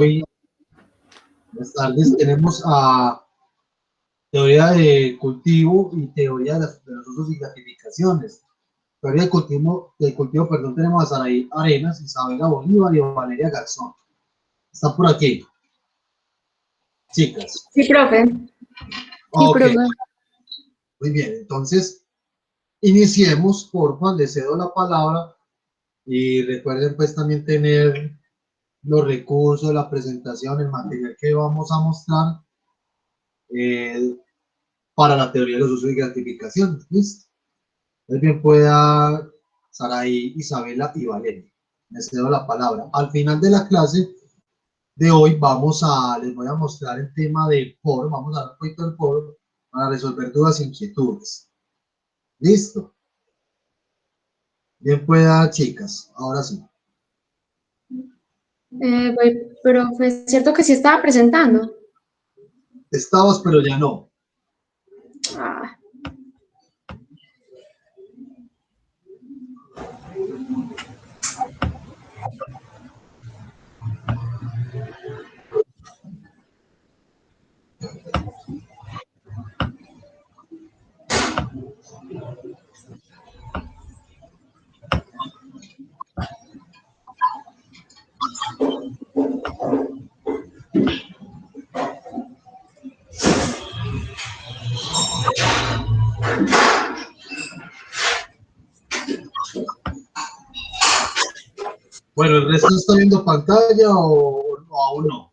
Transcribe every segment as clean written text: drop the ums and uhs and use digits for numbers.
Hoy, buenas tardes, tenemos a teoría de cultivo y teoría de los usos y gratificaciones. Teoría del cultivo, perdón, tenemos a Saraí Arenas, Isabela Bolívar y Valeria Garzón. Están por aquí, chicas. Sí, profe. Sí, Ok, profe. muy bien. Entonces, iniciemos, porfa, les cedo la palabra y recuerden pues también tener los recursos, la presentación, el material que vamos a mostrar eh, para la teoría de los usos y gratificaciones. ¿Listo? Entonces bien pueda Saraí, Isabela y Valeria. Les cedo la palabra. Al final de la clase de hoy les voy a mostrar el tema del foro, vamos a dar un poquito del foro para resolver dudas e inquietudes. ¿Listo? Bien pueda, chicas. Ahora sí. Profe, ¿es cierto que sí estaba presentando? Estabas, pero ya no. Ah, Bueno, ¿el resto está viendo pantalla o aún no?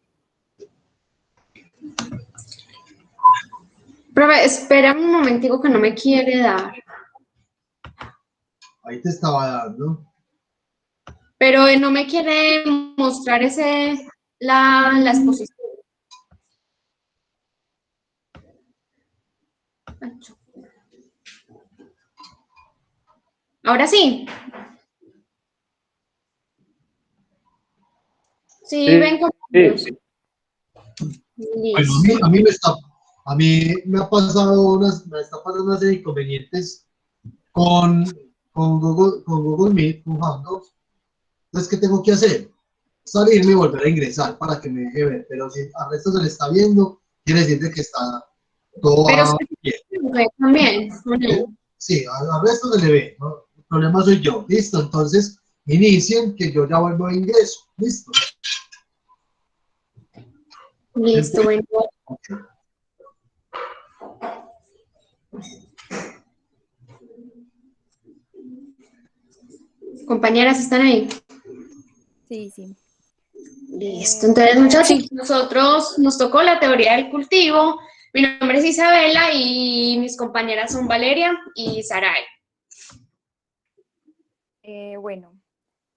profe, espera un momentico que no me quiere dar. Ahí te estaba dando. Pero no me quiere mostrar la exposición. Ahora sí. Sí, ven con ellos. Bueno, Listo. a mí me me está pasando una serie de inconvenientes con Google Meet, con Hangouts. Entonces, ¿qué tengo que hacer? Salirme y volver a ingresar para que me deje ver. Pero si al resto se le está viendo, quiere decir de que está Pero todo usted bien. también, ¿o no? Sí, al resto se le ve, ¿no? El problema soy yo. Listo, entonces inicien que yo ya vuelvo a ingreso. Listo. Listo, bueno. Compañeras, ¿están ahí? Sí, sí. Listo. Entonces, muchachos, nosotros nos tocó la teoría del cultivo. Mi nombre es Isabela y mis compañeras son Valeria y Saray. Bueno,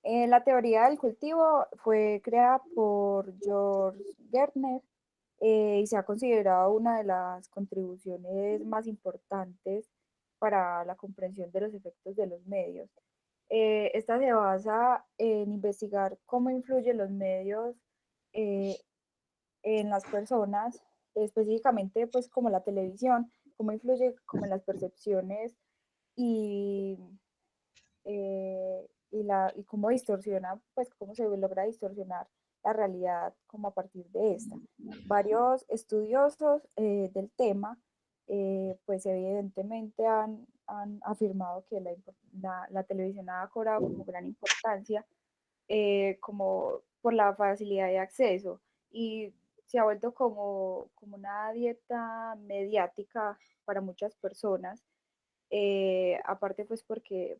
la teoría del cultivo fue creada por George Gärtner y se ha considerado una de las contribuciones más importantes para la comprensión de los efectos de los medios. Esta se basa en investigar cómo influyen los medios eh, en las personas, específicamente pues como la televisión, cómo influye como en las percepciones y, y cómo distorsiona, pues cómo se logra distorsionar la realidad como a partir de esta. Varios estudiosos del tema, pues evidentemente han afirmado que la televisión ha cobrado como gran importancia, como por la facilidad de acceso y se ha vuelto como una dieta mediática para muchas personas. Aparte pues porque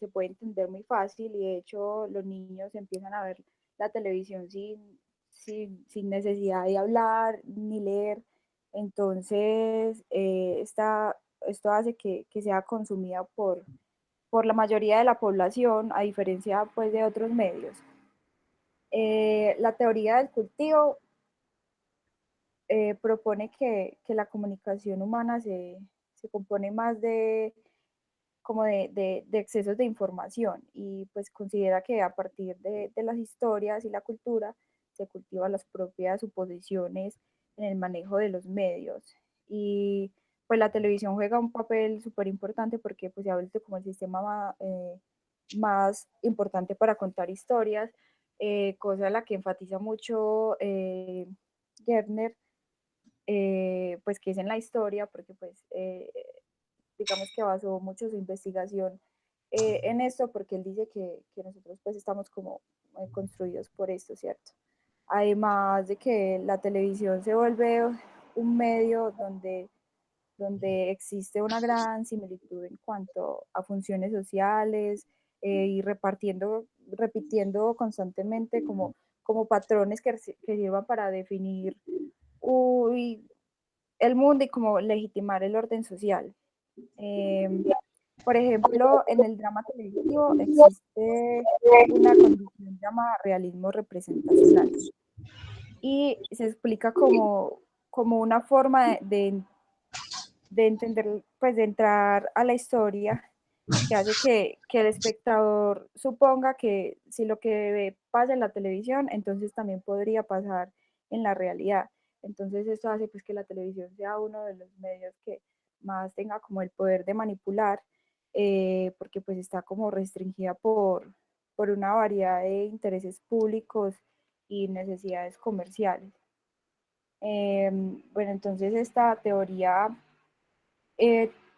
se puede entender muy fácil y de hecho los niños empiezan a ver la televisión sin necesidad de hablar ni leer. Entonces, esto hace que sea consumida por la mayoría de la población, a diferencia pues de otros medios. La teoría del cultivo propone que la comunicación humana se compone más como de excesos de información y pues considera que a partir de las historias y la cultura se cultivan las propias suposiciones en el manejo de los medios. Y pues la televisión juega un papel súper importante porque pues se ha vuelto como el sistema más importante para contar historias, cosa a la que enfatiza mucho Gertner, pues que es en la historia, porque pues digamos que basó mucho su investigación en esto, porque él dice que nosotros pues estamos como construidos por esto, ¿cierto? Además de que la televisión se vuelve un medio donde existe una gran similitud en cuanto a funciones sociales y repitiendo constantemente como patrones que sirvan para definir el mundo y como legitimar el orden social. Por ejemplo, en el drama televisivo existe una condición llamada realismo representacional y se explica como una forma de entender, pues de entrar a la historia que hace que el espectador suponga que si lo que ve pasa en la televisión, entonces también podría pasar en la realidad. Entonces esto hace pues que la televisión sea uno de los medios que más tenga como el poder de manipular, porque pues está como restringida por una variedad de intereses públicos y necesidades comerciales. Bueno, entonces esta teoría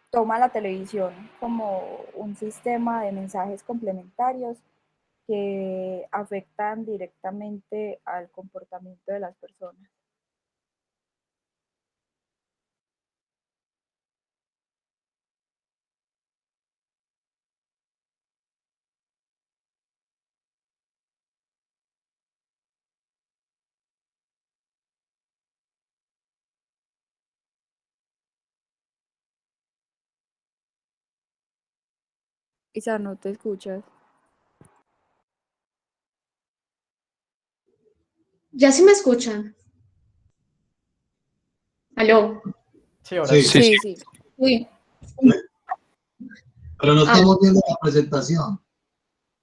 toma la televisión como un sistema de mensajes complementarios que afectan directamente al comportamiento de las personas. Isa, no te escuchas. ¿Ya sí me escuchan? ¿Aló? Sí, ahora Sí, sí. Sí, sí. Uy. pero no estamos viendo la presentación.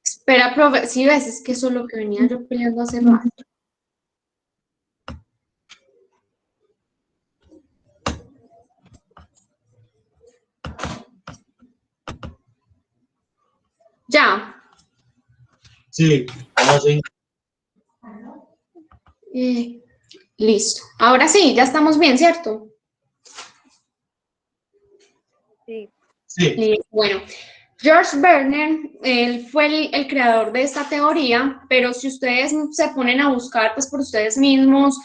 Espera, profe, sí ves, es que eso es lo que venía yo peleando hace rato. Ya. Sí, ahora sí. Listo. Ahora sí, ya estamos bien, ¿cierto? Sí. Sí, Bueno, George Berner, él fue el creador de esta teoría, pero si ustedes se ponen a buscar pues por ustedes mismos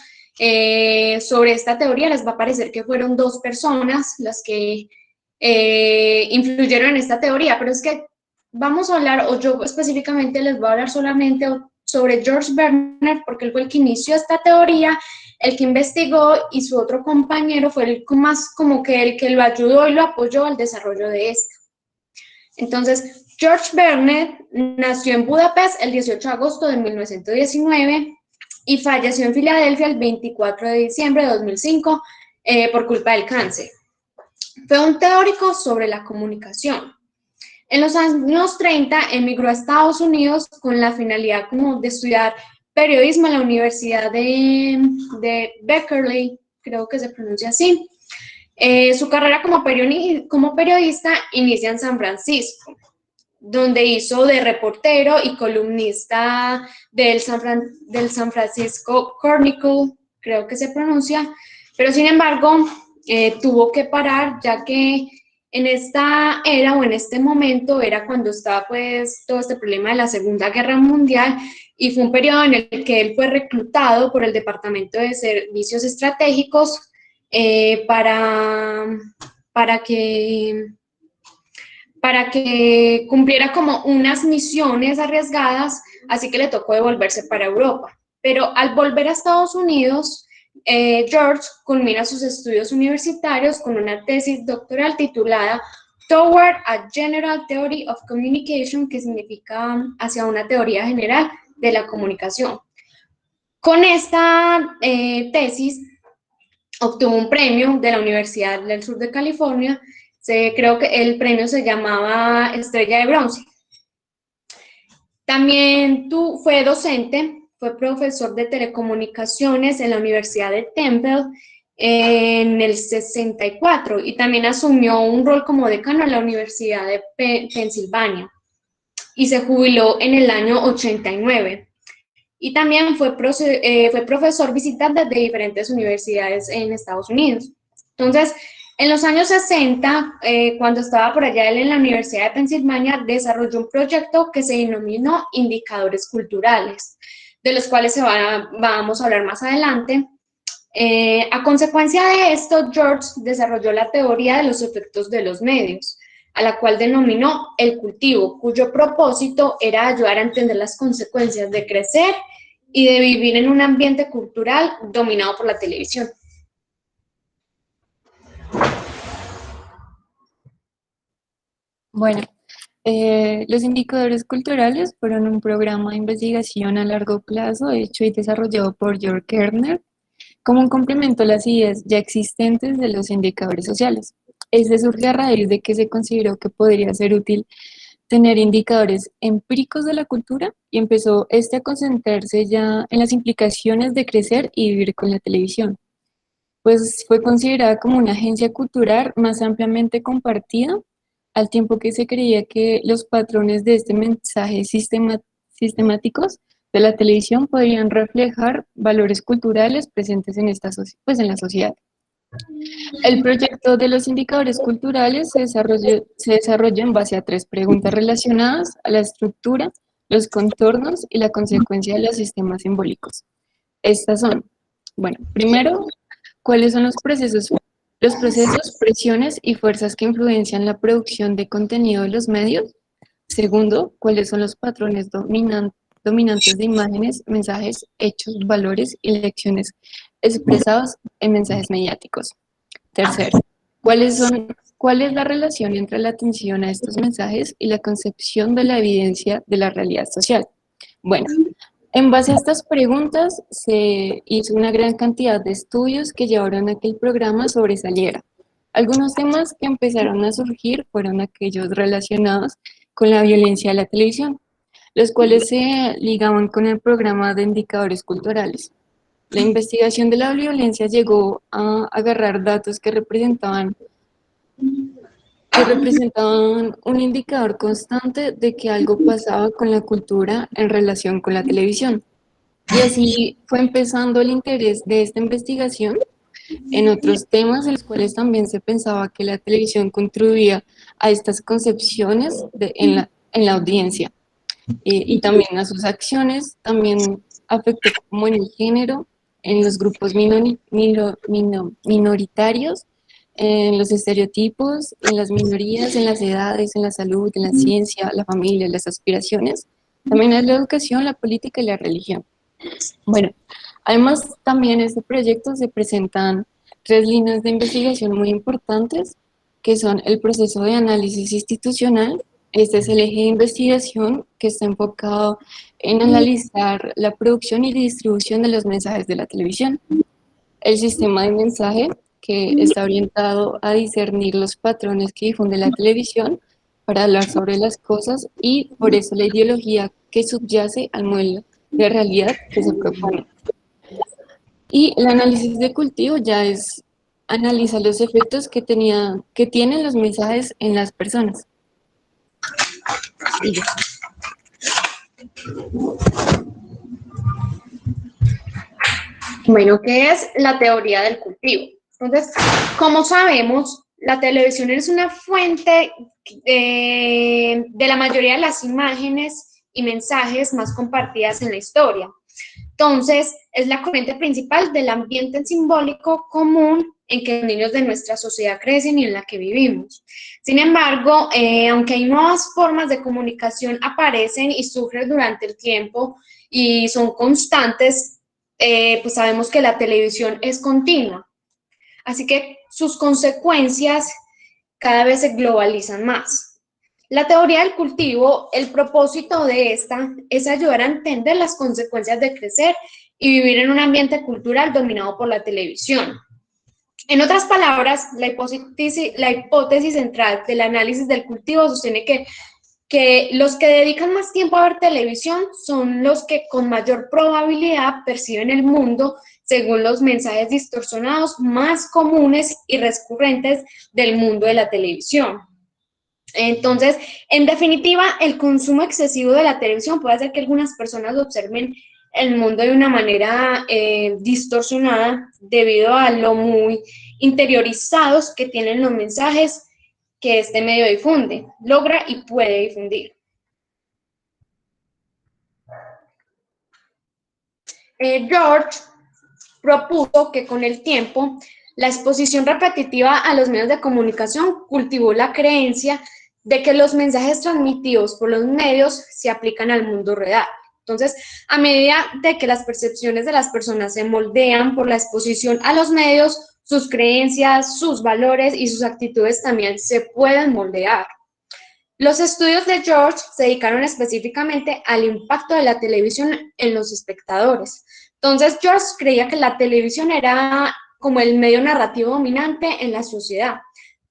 sobre esta teoría, les va a parecer que fueron dos personas las que influyeron en esta teoría, pero es que vamos a hablar, o yo específicamente les voy a hablar solamente sobre George Berner, porque él fue el que inició esta teoría, el que investigó, y su otro compañero fue el más como que el que lo ayudó y lo apoyó al desarrollo de esta. Entonces, George Berner nació en Budapest el 18 de agosto de 1919 y falleció en Filadelfia el 24 de diciembre de 2005 por culpa del cáncer. Fue un teórico sobre la comunicación. En los años 30 emigró a Estados Unidos con la finalidad como de estudiar periodismo en la Universidad de Berkeley, creo que se pronuncia así. Su carrera como periodista inicia en San Francisco, donde hizo de reportero y columnista del San Francisco Chronicle, creo que se pronuncia, pero sin embargo tuvo que parar ya que en esta era o en este momento era cuando estaba pues todo este problema de la Segunda Guerra Mundial y fue un periodo en el que él fue reclutado por el Departamento de Servicios Estratégicos para que cumpliera como unas misiones arriesgadas, así que le tocó devolverse para Europa. Pero al volver a Estados Unidos, George culmina sus estudios universitarios con una tesis doctoral titulada Toward a General Theory of Communication, que significa hacia una teoría general de la comunicación. Con esta tesis obtuvo un premio de la Universidad del Sur de California. Creo que el premio se llamaba Estrella de Bronce. También fue docente, fue profesor de telecomunicaciones en la Universidad de Temple en el 64 y también asumió un rol como decano en la Universidad de Pensilvania y se jubiló en el año 89. y también fue profesor visitante de diferentes universidades en Estados Unidos. Entonces, en los años 60, cuando estaba por allá él en la Universidad de Pensilvania, desarrolló un proyecto que se denominó Indicadores Culturales, de los cuales vamos a hablar más adelante. A consecuencia de esto, George desarrolló la teoría de los efectos de los medios, a la cual denominó el cultivo, cuyo propósito era ayudar a entender las consecuencias de crecer y de vivir en un ambiente cultural dominado por la televisión. Bueno, los indicadores culturales fueron un programa de investigación a largo plazo hecho y desarrollado por George Kerner como un complemento a las ideas ya existentes de los indicadores sociales. Este surge a raíz de que se consideró que podría ser útil tener indicadores empíricos de la cultura y empezó a concentrarse ya en las implicaciones de crecer y vivir con la televisión, pues fue considerada como una agencia cultural más ampliamente compartida, al tiempo que se creía que los patrones de este mensaje sistemáticos de la televisión podrían reflejar valores culturales presentes en en la sociedad. El proyecto de los indicadores culturales se desarrolla en base a 3 preguntas relacionadas a la estructura, los contornos y la consecuencia de los sistemas simbólicos. Estas son, bueno, primero, ¿cuáles son los procesos, presiones y fuerzas que influencian la producción de contenido de los medios? Segundo, ¿cuáles son los patrones dominantes de imágenes, mensajes, hechos, valores y lecciones expresados en mensajes mediáticos? Tercero, ¿cuál es la relación entre la atención a estos mensajes y la concepción de la evidencia de la realidad social? Bueno, en base a estas preguntas se hizo una gran cantidad de estudios que llevaron a que el programa sobresaliera. Algunos temas que empezaron a surgir fueron aquellos relacionados con la violencia de la televisión, los cuales se ligaban con el programa de indicadores culturales. La investigación de la violencia llegó a agarrar datos que representaban un indicador constante de que algo pasaba con la cultura en relación con la televisión. Y así fue empezando el interés de esta investigación en otros temas en los cuales también se pensaba que la televisión contribuía a estas concepciones en la audiencia y también a sus acciones, también afectó como en el género, en los grupos minoritarios, en los estereotipos, en las minorías, en las edades, en la salud, en la ciencia, la familia, las aspiraciones, también en la educación, la política y la religión. Bueno, además también en este proyecto se presentan 3 líneas de investigación muy importantes, que son el proceso de análisis institucional. Este es el eje de investigación que está enfocado en analizar la producción y distribución de los mensajes de la televisión. El sistema de mensaje, que está orientado a discernir los patrones que difunde la televisión para hablar sobre las cosas, y por eso la ideología que subyace al modelo de realidad que se propone. Y el análisis de cultivo ya analiza los efectos que tienen los mensajes en las personas. Y ya. Bueno, ¿qué es la teoría del cultivo? Entonces, como sabemos, la televisión es una fuente de la mayoría de las imágenes y mensajes más compartidas en la historia. Entonces, es la corriente principal del ambiente simbólico común en que los niños de nuestra sociedad crecen y en la que vivimos. Sin embargo, aunque hay nuevas formas de comunicación aparecen y surgen durante el tiempo y son constantes, pues sabemos que la televisión es continua. Así que sus consecuencias cada vez se globalizan más. La teoría del cultivo, el propósito de esta es ayudar a entender las consecuencias de crecer y vivir en un ambiente cultural dominado por la televisión. En otras palabras, la hipótesis central del análisis del cultivo sostiene que los que dedican más tiempo a ver televisión son los que con mayor probabilidad perciben el mundo según los mensajes distorsionados más comunes y recurrentes del mundo de la televisión. Entonces, en definitiva, el consumo excesivo de la televisión puede hacer que algunas personas observen el mundo de una manera distorsionada debido a lo muy interiorizados que tienen los mensajes que este medio difunde, logra y puede difundir. George propuso que con el tiempo la exposición repetitiva a los medios de comunicación cultivó la creencia de que los mensajes transmitidos por los medios se aplican al mundo real. Entonces, a medida de que las percepciones de las personas se moldean por la exposición a los medios, sus creencias, sus valores y sus actitudes también se pueden moldear. Los estudios de George se dedicaron específicamente al impacto de la televisión en los espectadores. Entonces, George creía que la televisión era como el medio narrativo dominante en la sociedad.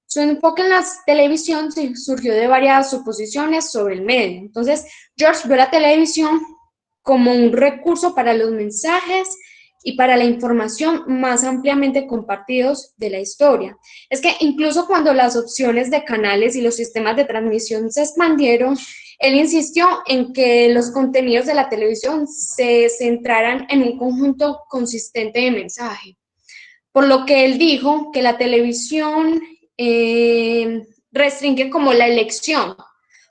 Su enfoque en la televisión surgió de varias suposiciones sobre el medio. Entonces, George vio la televisión como un recurso para los mensajes y para la información más ampliamente compartidos de la historia. Es que incluso cuando las opciones de canales y los sistemas de transmisión se expandieron, él insistió en que los contenidos de la televisión se centraran en un conjunto consistente de mensaje. Por lo que él dijo que la televisión restringe como la elección.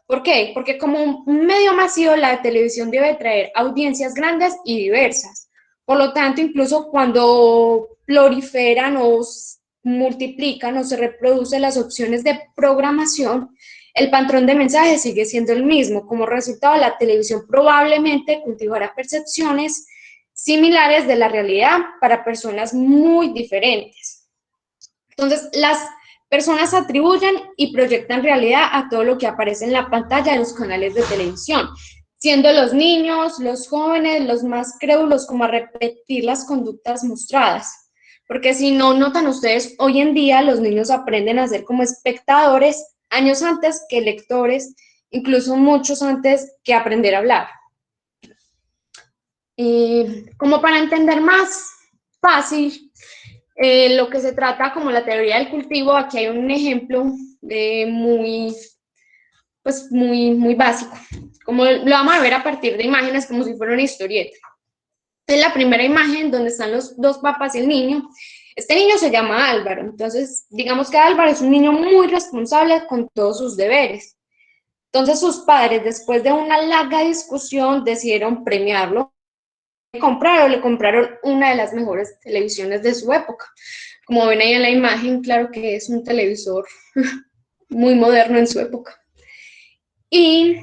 ¿Por qué? Porque como un medio masivo, la televisión debe traer audiencias grandes y diversas. Por lo tanto, incluso cuando proliferan o multiplican o se reproducen las opciones de programación, el patrón de mensajes sigue siendo el mismo. Como resultado, la televisión probablemente cultivará percepciones similares de la realidad para personas muy diferentes. Entonces, las personas atribuyen y proyectan realidad a todo lo que aparece en la pantalla de los canales de televisión, siendo los niños, los jóvenes, los más crédulos como a repetir las conductas mostradas. Porque si no notan ustedes, hoy en día los niños aprenden a ser como espectadores años antes que lectores, incluso muchos antes que aprender a hablar. Como para entender más fácil lo que se trata como la teoría del cultivo, aquí hay un ejemplo muy básico. Como lo vamos a ver a partir de imágenes como si fuera una historieta. En la primera imagen, donde están los dos papás y el niño, este niño se llama Álvaro. Entonces, digamos que Álvaro es un niño muy responsable con todos sus deberes. Entonces, sus padres, después de una larga discusión, decidieron premiarlo. Le compraron una de las mejores televisiones de su época. Como ven ahí en la imagen, claro que es un televisor muy moderno en su época. Y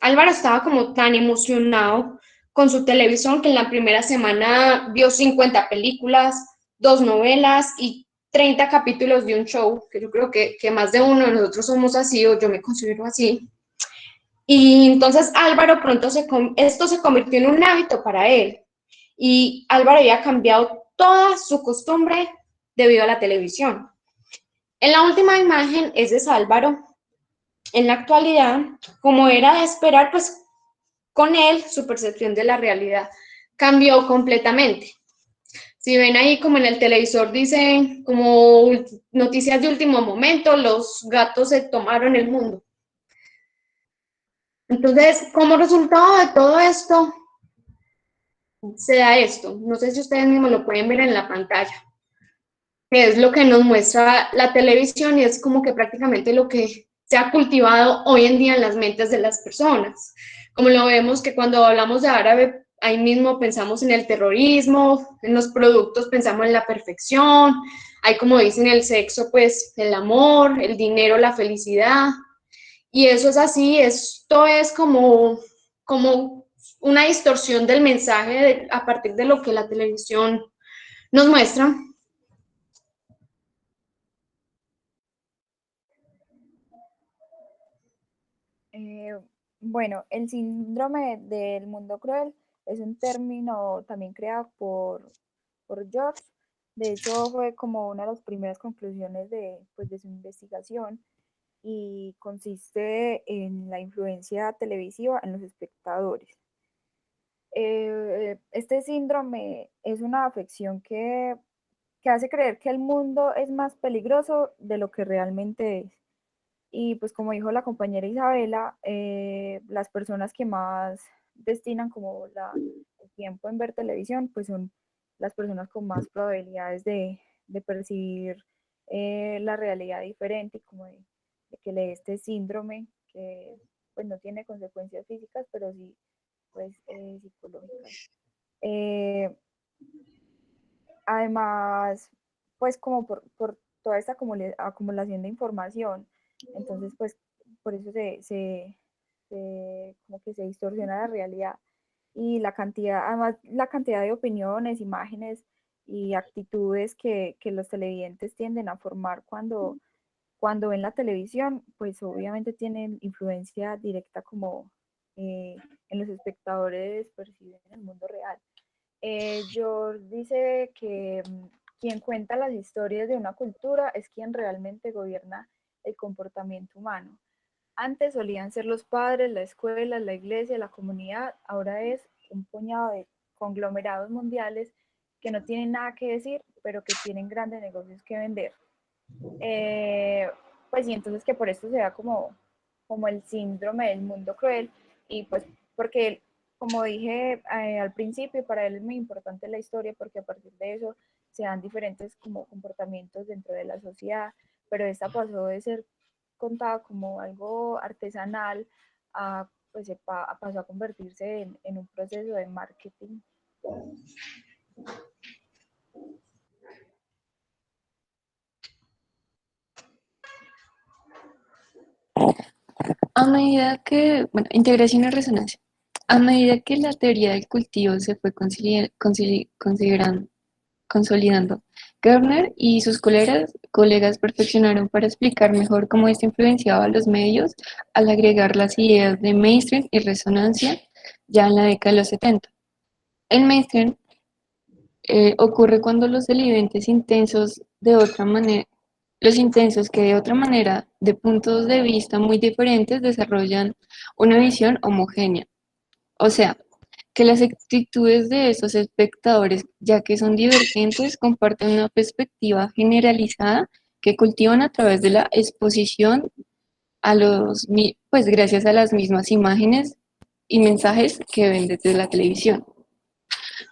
Álvaro estaba como tan emocionado con su televisión que en la primera semana vio 50 películas, 2 novelas y 30 capítulos de un show, que yo creo que más de uno de nosotros somos así, o yo me considero así. Y entonces Álvaro esto se convirtió en un hábito para él. Y Álvaro había cambiado toda su costumbre debido a la televisión. En la última imagen es de Álvaro. En la actualidad, como era de esperar, pues con él su percepción de la realidad cambió completamente. Si ven ahí como en el televisor dice como noticias de último momento, los gatos se tomaron el mundo. Entonces, como resultado de todo esto, se da esto. No sé si ustedes mismos lo pueden ver en la pantalla, que es lo que nos muestra la televisión y es como que prácticamente lo que se ha cultivado hoy en día en las mentes de las personas. Como lo vemos que cuando hablamos de árabe, ahí mismo pensamos en el terrorismo, en los productos pensamos en la perfección, hay como dicen el sexo, pues el amor, el dinero, la felicidad. Y eso es así, esto es como una distorsión del mensaje a partir de lo que la televisión nos muestra. Bueno, el síndrome del mundo cruel es un término también creado por George. De hecho, fue como una de las primeras conclusiones pues, de su investigación y consiste en la influencia televisiva en los espectadores. Este síndrome es una afección que hace creer que el mundo es más peligroso de lo que realmente es. Y pues como dijo la compañera Isabela, las personas que más destinan como el tiempo en ver televisión, pues son las personas con más probabilidades de percibir la realidad diferente y como de que le dé este síndrome que pues no tiene consecuencias físicas, pero sí pues psicológicas. Además, pues como por toda esta acumulación de información, entonces pues por eso como que se distorsiona la realidad y la cantidad, además la cantidad de opiniones, imágenes y actitudes que los televidentes tienden a formar cuando ven la televisión, pues obviamente tienen influencia directa como en los espectadores perciben el mundo real. George dice que quien cuenta las historias de una cultura es quien realmente gobierna el comportamiento humano. Antes solían ser los padres, la escuela, la iglesia, la comunidad, ahora es un puñado de conglomerados mundiales que no tienen nada que decir, pero que tienen grandes negocios que vender. Pues y entonces que por esto se da como el síndrome del mundo cruel y pues porque como dije al principio, para él es muy importante la historia porque a partir de eso se dan diferentes como comportamientos dentro de la sociedad, pero esta pasó de ser contada como algo artesanal a pues pasó a convertirse en un proceso de marketing. A medida que, bueno, integración y resonancia. A medida que la teoría del cultivo se fue consolidando, Gardner y sus colegas perfeccionaron para explicar mejor cómo esto influenciaba a los medios al agregar las ideas de mainstream y resonancia ya en la década de los 70. El mainstream ocurre cuando los televidentes intensos de otra manera, los intensos que de otra manera, de puntos de vista muy diferentes, desarrollan una visión homogénea. O sea, que las actitudes de esos espectadores, ya que son divergentes, comparten una perspectiva generalizada que cultivan a través de la exposición pues gracias a las mismas imágenes y mensajes que ven desde la televisión.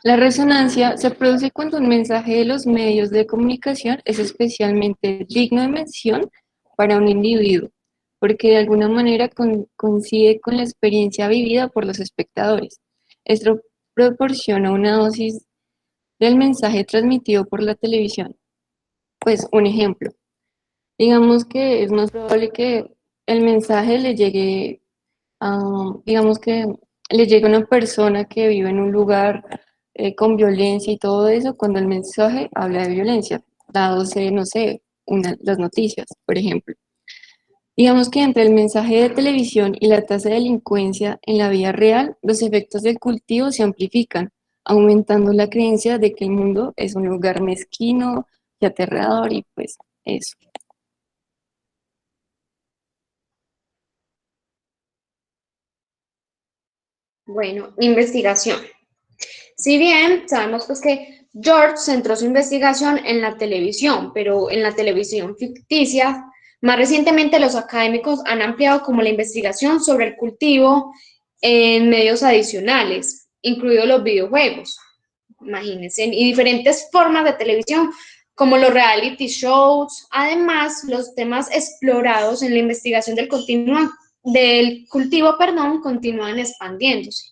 La resonancia se produce cuando un mensaje de los medios de comunicación es especialmente digno de mención para un individuo, porque de alguna manera coincide con la experiencia vivida por los espectadores. Esto proporciona una dosis del mensaje transmitido por la televisión. Pues un ejemplo, digamos que es más probable que el mensaje le llegue digamos que le llegue a una persona que vive en un lugar con violencia y todo eso, cuando el mensaje habla de violencia, dándose, no sé, las noticias, por ejemplo. Digamos que entre el mensaje de televisión y la tasa de delincuencia en la vida real, los efectos del cultivo se amplifican, aumentando la creencia de que el mundo es un lugar mezquino y aterrador y pues eso. Bueno, investigación. Si bien sabemos pues que George centró su investigación en la televisión, pero en la televisión ficticia, más recientemente los académicos han ampliado como la investigación sobre el cultivo en medios adicionales, incluidos los videojuegos, imagínense, y diferentes formas de televisión como los reality shows. Además, los temas explorados en la investigación del cultivo, continúan expandiéndose.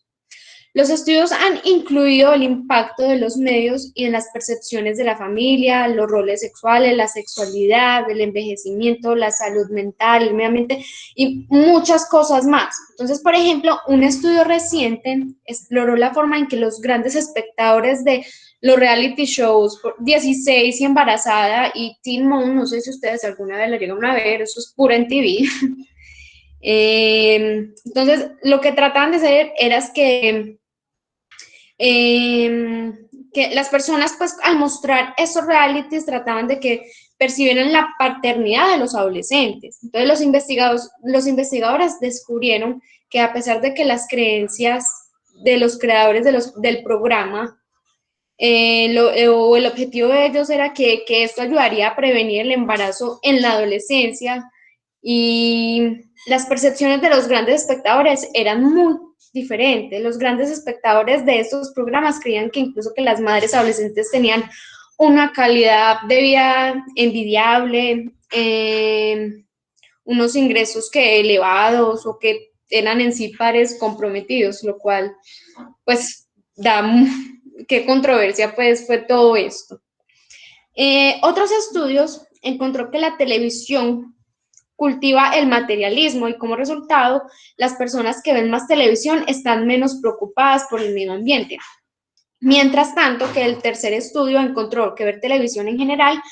Los estudios han incluido el impacto de los medios y en las percepciones de la familia, los roles sexuales, la sexualidad, el envejecimiento, la salud mental, el medio ambiente y muchas cosas más. Entonces, por ejemplo, un estudio reciente exploró la forma en que los grandes espectadores de los reality shows, 16 y Embarazada y Teen Mom, no sé si ustedes alguna vez la llegaron a ver, eso es pura en TV. Entonces, lo que trataban de hacer era que las personas, pues, al mostrar esos realities, trataban de que percibieran la paternidad de los adolescentes. Entonces, los investigadores descubrieron que a pesar de que las creencias de los creadores del programa, o el objetivo de ellos era que esto ayudaría a prevenir el embarazo en la adolescencia, y las percepciones de los grandes espectadores eran muy diferente. Los grandes espectadores de estos programas creían que incluso que las madres adolescentes tenían una calidad de vida envidiable, unos ingresos que elevados o que eran en sí pares comprometidos, lo cual pues da qué controversia pues fue todo esto. Otros estudios encontró que la televisión cultiva el materialismo y como resultado las personas que ven más televisión están menos preocupadas por el medio ambiente. Mientras tanto, que el tercer estudio encontró que ver televisión en general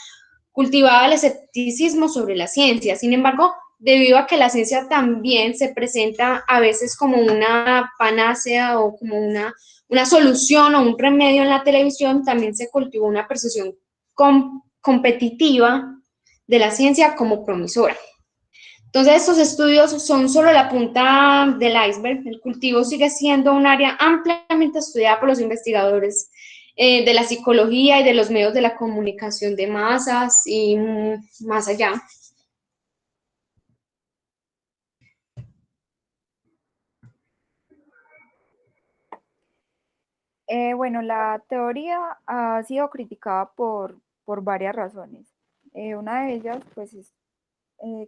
cultivaba el escepticismo sobre la ciencia. Sin embargo, debido a que la ciencia también se presenta a veces como una panacea o como una solución o un remedio en la televisión, también se cultivó una percepción competitiva de la ciencia como promisora. Entonces, estos estudios son solo la punta del iceberg. El cultivo sigue siendo un área ampliamente estudiada por los investigadores de la psicología y de los medios de la comunicación de masas y más allá. Bueno, la teoría ha sido criticada por varias razones. Una de ellas, pues, es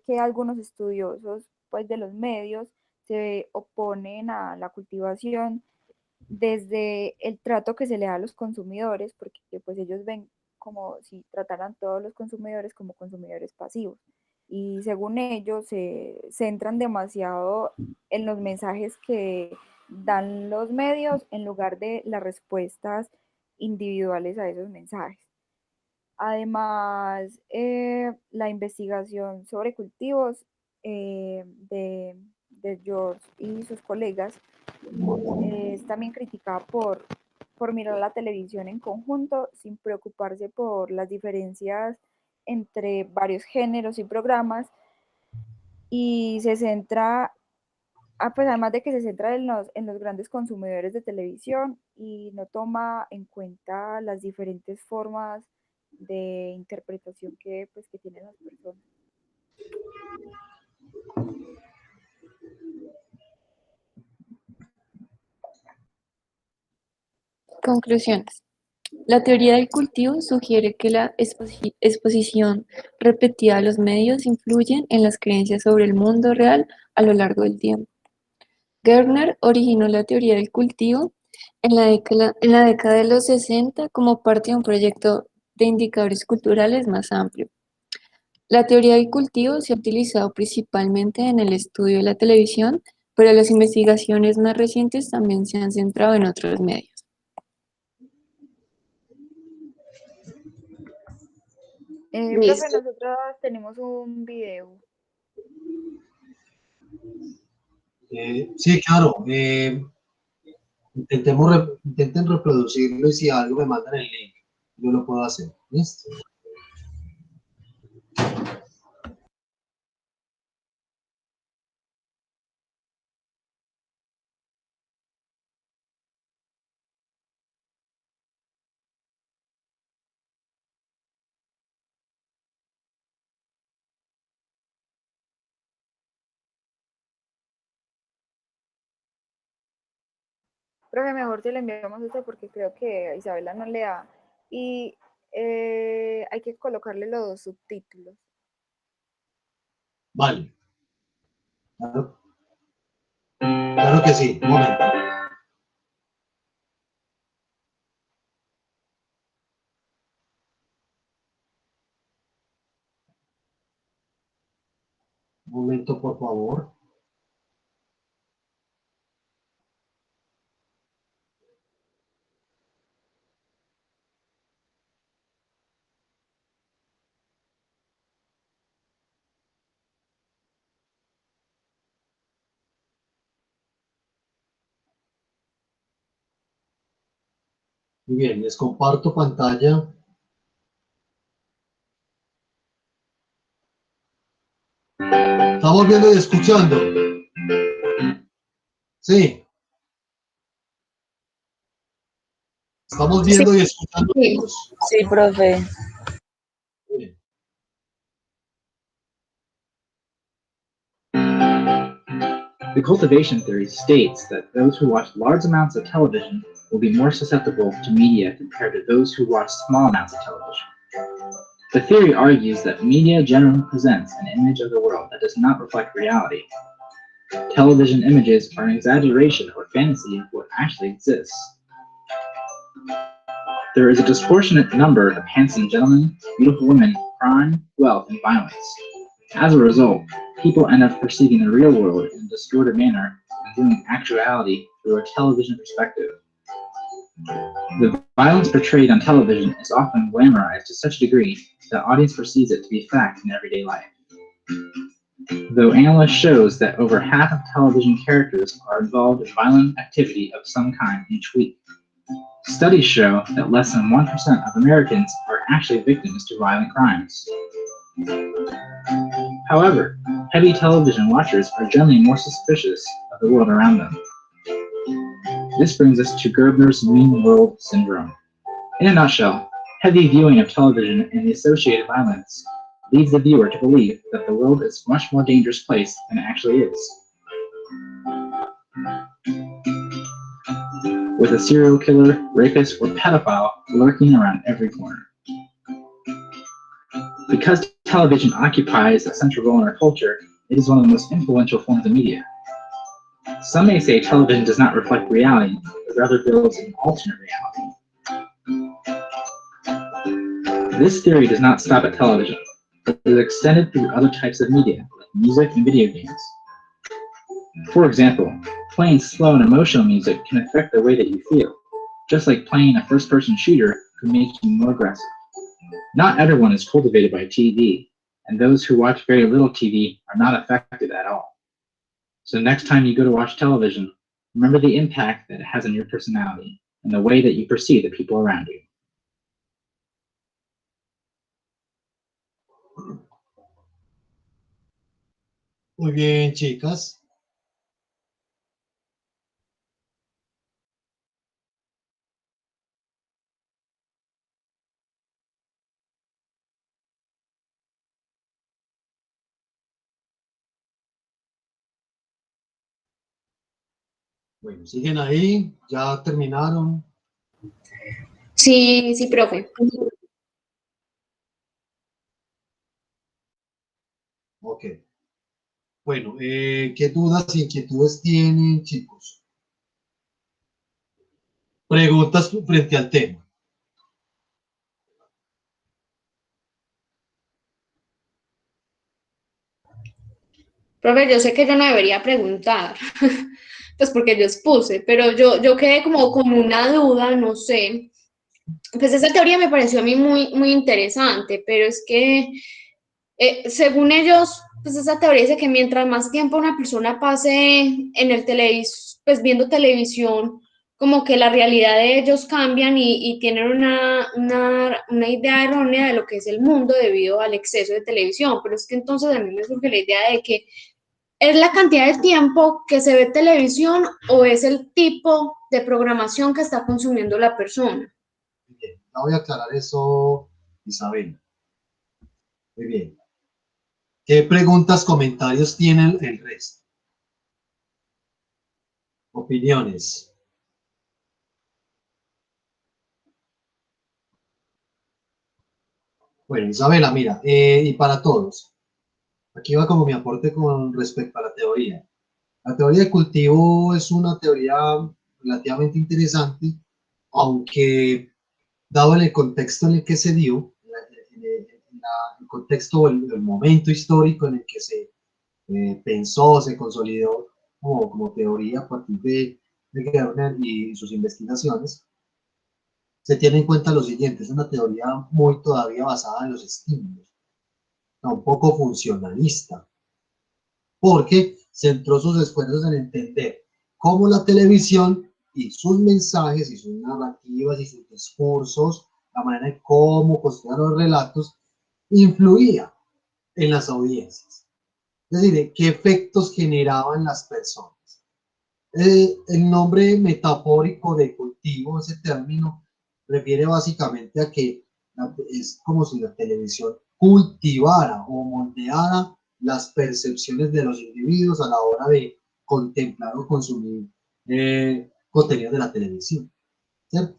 que algunos estudiosos, pues, de los medios se oponen a la cultivación desde el trato que se le da a los consumidores, porque pues ellos ven como si trataran todos los consumidores como consumidores pasivos. Y según ellos se centran demasiado en los mensajes que dan los medios en lugar de las respuestas individuales a esos mensajes. Además, la investigación sobre cultivos de George y sus colegas es también criticada por mirar la televisión en conjunto sin preocuparse por las diferencias entre varios géneros y programas y se centra, pues además de que se centra en los grandes consumidores de televisión y no toma en cuenta las diferentes formas de interpretación pues, que tienen las personas. Conclusiones. La teoría del cultivo sugiere que la exposición repetida a los medios influyen en las creencias sobre el mundo real a lo largo del tiempo. Gardner originó la teoría del cultivo en la década de los 60 como parte de un proyecto de indicadores culturales más amplio. La teoría del cultivo se ha utilizado principalmente en el estudio de la televisión, pero las investigaciones más recientes también se han centrado en otros medios. Profe, nosotros tenemos un video. Sí, claro. Intenten reproducirlo y si algo me mandan el link, yo lo puedo hacer. ¿Listo? Profe, mejor te le enviamos esto porque creo que a Isabela no le da. Y hay que colocarle los subtítulos. Vale. Claro, claro que sí. Un momento. Un momento, por favor. Muy bien, les comparto pantalla. Estamos viendo y escuchando. Sí. Estamos viendo y escuchando. Sí. Sí, profe. Bien. The cultivation theory states that those who watch large amounts of television will be more susceptible to media compared to those who watch small amounts of television. The theory argues that media generally presents an image of the world that does not reflect reality. Television images are an exaggeration or fantasy of what actually exists. There is a disproportionate number of handsome gentlemen, beautiful women, crime, wealth, and violence. As a result, people end up perceiving the real world in a distorted manner and viewing actuality through a television perspective. The violence portrayed on television is often glamorized to such a degree that the audience perceives it to be fact in everyday life. Though analysis shows that over half of television characters are involved in violent activity of some kind each week. Studies show that less than 1% of Americans are actually victims to violent crimes. However, heavy television watchers are generally more suspicious of the world around them. This brings us to Gerbner's mean world syndrome. In a nutshell, heavy viewing of television and the associated violence leads the viewer to believe that the world is a much more dangerous place than it actually is. With a serial killer, rapist, or pedophile lurking around every corner. Because television occupies a central role in our culture, it is one of the most influential forms of media. Some may say television does not reflect reality, but rather builds an alternate reality. This theory does not stop at television, but is extended through other types of media, like music and video games. For example, playing slow and emotional music can affect the way that you feel, just like playing a first-person shooter can make you more aggressive. Not everyone is cultivated by TV, and those who watch very little TV are not affected at all. So next time you go to watch television, remember the impact that it has on your personality and the way that you perceive the people around you. Muy bien, chicas. Bueno, siguen ahí, ya terminaron. Sí, sí, profe. Ok. Bueno, ¿qué dudas y inquietudes tienen, chicos? Preguntas frente al tema. Profe, yo sé que yo no debería preguntar, pues porque yo expuse, pero yo quedé como con una duda, no sé. Pues esa teoría me pareció a mí muy interesante, pero es que según ellos, pues esa teoría dice que mientras más tiempo una persona pase en el pues viendo televisión, como que la realidad de ellos cambian y tienen una idea errónea de lo que es el mundo debido al exceso de televisión. Pero es que entonces a mí me surge la idea de que ¿es la cantidad de tiempo que se ve televisión o es el tipo de programación que está consumiendo la persona? Muy bien, ya voy a aclarar eso, Isabel. Muy bien. ¿Qué preguntas, comentarios tienen el resto? Opiniones. Bueno, Isabela, mira, y para todos, aquí va como mi aporte con respecto a la teoría. La teoría de cultivo es una teoría relativamente interesante, aunque dado en el contexto en el que se dio, el contexto, el momento histórico en el que se pensó, se consolidó como teoría a partir de Gerner y sus investigaciones, se tiene en cuenta lo siguiente: es una teoría muy todavía basada en los estímulos, un poco funcionalista, porque centró sus esfuerzos en entender cómo la televisión y sus mensajes y sus narrativas y sus discursos, la manera en cómo construían los relatos, influía en las audiencias. Es decir, qué efectos generaban las personas. El nombre metafórico de cultivo, ese término, refiere básicamente a que es como si la televisión cultivara o moldeara las percepciones de los individuos a la hora de contemplar o consumir contenido de la televisión, ¿cierto?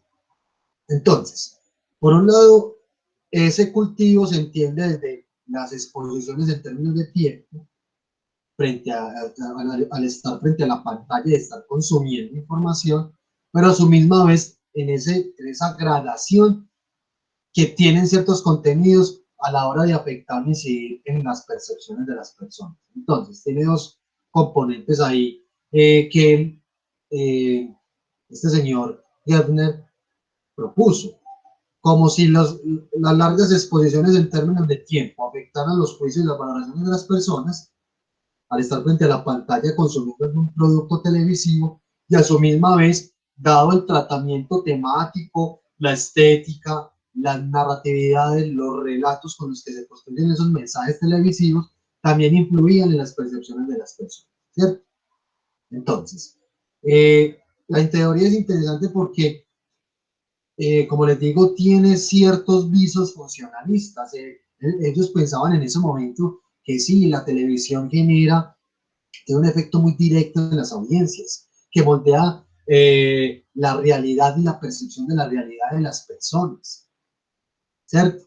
Entonces, por un lado, ese cultivo se entiende desde las exposiciones en términos de tiempo, frente al estar frente a la pantalla y estar consumiendo información, pero a su misma vez en esa gradación que tienen ciertos contenidos a la hora de afectar o incidir en las percepciones de las personas. Entonces, tiene dos componentes ahí que este señor Gardner propuso, como si las largas exposiciones en términos de tiempo afectaran los juicios y las valoraciones de las personas al estar frente a la pantalla consumiendo un producto televisivo, y a su misma vez, dado el tratamiento temático, la estética, las narratividades, los relatos con los que se construyen esos mensajes televisivos, también influían en las percepciones de las personas, ¿cierto? Entonces, la teoría es interesante porque, como les digo, tiene ciertos visos funcionalistas. Ellos pensaban en ese momento que sí, la televisión tiene un efecto muy directo en las audiencias, que moldea la realidad y la percepción de la realidad de las personas, ¿cierto?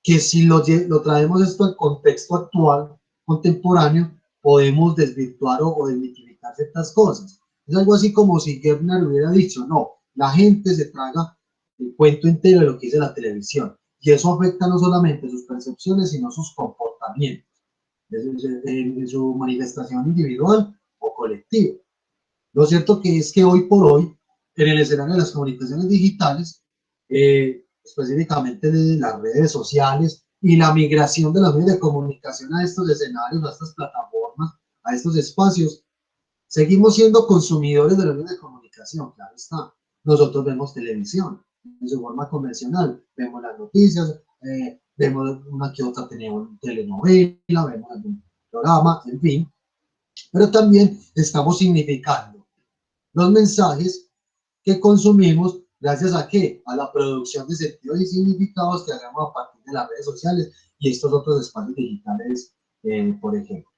Que si lo traemos esto al contexto actual, contemporáneo, podemos desvirtuar o desmitificar ciertas cosas. Es algo así como si Gardner hubiera dicho, no, la gente se traga el cuento entero de lo que dice la televisión, y eso afecta no solamente sus percepciones, sino sus comportamientos en su manifestación individual o colectiva. Lo cierto que es que hoy por hoy, en el escenario de las comunicaciones digitales, específicamente de las redes sociales y la migración de los medios de comunicación a estos escenarios, a estas plataformas, a estos espacios, seguimos siendo consumidores de los medios de comunicación, claro está. Nosotros vemos televisión en su forma convencional, vemos las noticias, vemos una que otra telenovela, vemos algún programa, en fin, pero también estamos significando los mensajes que consumimos gracias a ¿qué? A la producción de sentidos y significados que hagamos a partir de las redes sociales y estos otros espacios digitales, por ejemplo.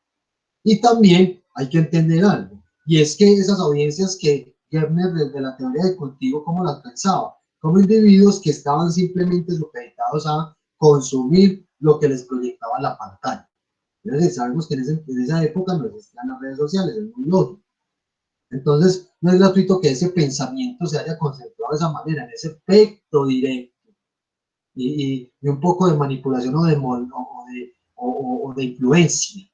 Y también hay que entender algo, y es que esas audiencias que Gardner desde la teoría de cultivo, ¿cómo las pensaba? Como individuos que estaban simplemente supeditados a consumir lo que les proyectaba la pantalla. Entonces, sabemos que en esa época no existían las redes sociales, es muy lógico. Entonces, no es gratuito que ese pensamiento se haya concentrado de esa manera, en ese efecto directo, y un poco de manipulación o de influencia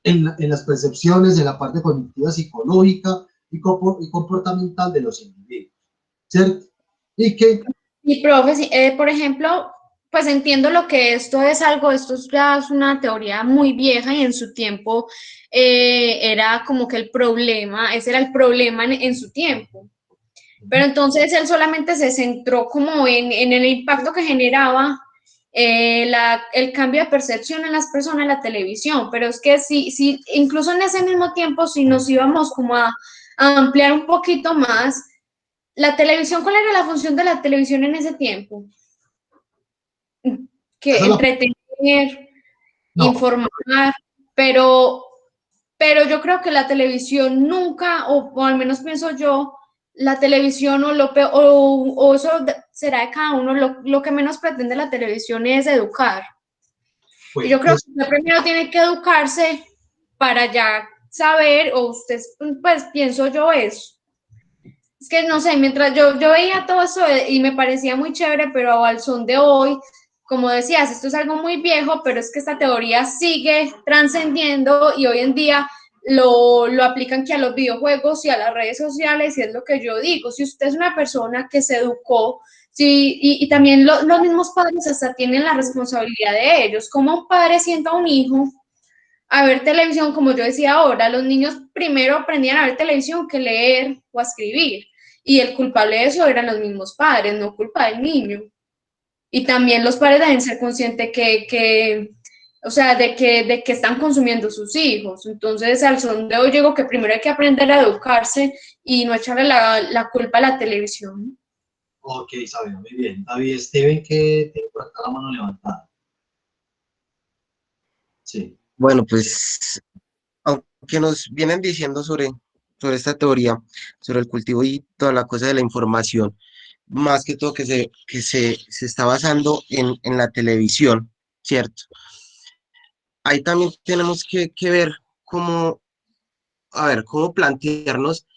en las percepciones, en la parte cognitiva, psicológica y comportamental de los individuos, ¿cierto? Y que... Y profe, sí, por ejemplo, pues entiendo lo que esto ya es una teoría muy vieja y en su tiempo era como que ese era el problema en su tiempo. Pero entonces él solamente se centró como en el impacto que generaba el cambio de percepción en las personas en la televisión, pero es que sí, incluso en ese mismo tiempo, si nos íbamos como a ampliar un poquito más, la televisión, ¿cuál era la función de la televisión en ese tiempo? Que entretener, informar, pero yo creo que la televisión nunca, o al menos pienso yo, la televisión o eso será de cada uno, lo que menos pretende la televisión es educar. Pues, y yo creo que usted primero tiene que educarse para ya saber, o usted, pues pienso yo eso. Es que no sé, mientras yo veía todo eso y me parecía muy chévere, pero al son de hoy, como decías, esto es algo muy viejo, pero es que esta teoría sigue trascendiendo y hoy en día lo aplican que a los videojuegos y a las redes sociales, y es lo que yo digo. Si usted es una persona que se educó, sí, y también los mismos padres hasta tienen la responsabilidad de ellos. Como un padre sienta a un hijo a ver televisión, como yo decía ahora, los niños primero aprendían a ver televisión que leer o a escribir, y el culpable de eso eran los mismos padres, no culpa del niño. Y también los padres deben ser conscientes o sea, de que están consumiendo sus hijos. Entonces, al son de hoy digo que primero hay que aprender a educarse y no echarle la culpa a la televisión. Ok, Isabel, muy bien. David Steven, que tiene por acá la mano levantada. Sí. Bueno, pues, que nos vienen diciendo sobre esta teoría, sobre el cultivo y toda la cosa de la información, más que todo se está basando en la televisión, ¿cierto? Ahí también tenemos que ver cómo, a ver, cómo plantearnos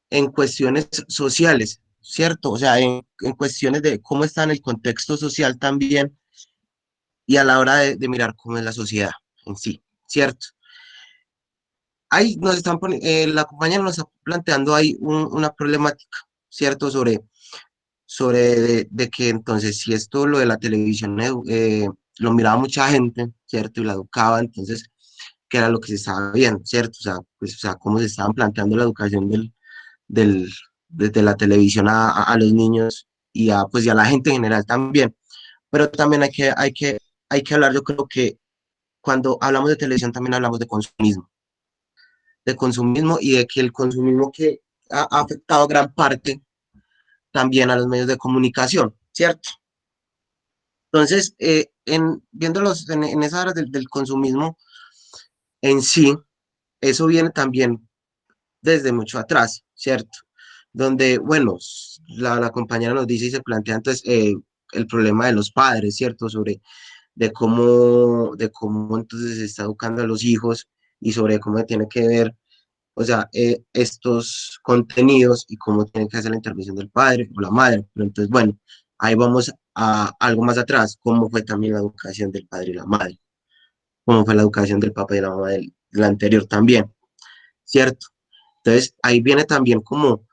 en cuestiones sociales, ¿cierto? O sea, en cuestiones de cómo está en el contexto social también y a la hora de mirar cómo es la sociedad en sí, ¿cierto? Ahí nos están poniendo, la compañera nos está planteando ahí una problemática, ¿cierto? Sobre de que entonces si esto lo de la televisión lo miraba mucha gente, ¿cierto? Y la educaba, entonces, ¿qué era lo que se estaba viendo, ¿cierto? O sea, pues, o sea, cómo se estaban planteando la educación del, desde la televisión a los niños y a, pues, y a la gente en general también. Pero también hay que hablar, yo creo que cuando hablamos de televisión también hablamos de consumismo y de que el consumismo que ha afectado gran parte también a los medios de comunicación, ¿cierto? Entonces, viéndolos en esas áreas del consumismo en sí, eso viene también desde mucho atrás, ¿cierto? Donde, bueno, la compañera nos dice y se plantea entonces el problema de los padres, ¿cierto? Sobre de cómo entonces se está educando a los hijos y sobre cómo tiene que ver, o sea, estos contenidos y cómo tiene que hacer la intervención del padre o la madre. Pero entonces, bueno, ahí vamos a algo más atrás, cómo fue también la educación del padre y la madre, cómo fue la educación del papá y la mamá del anterior también, ¿cierto? Entonces, ahí viene también como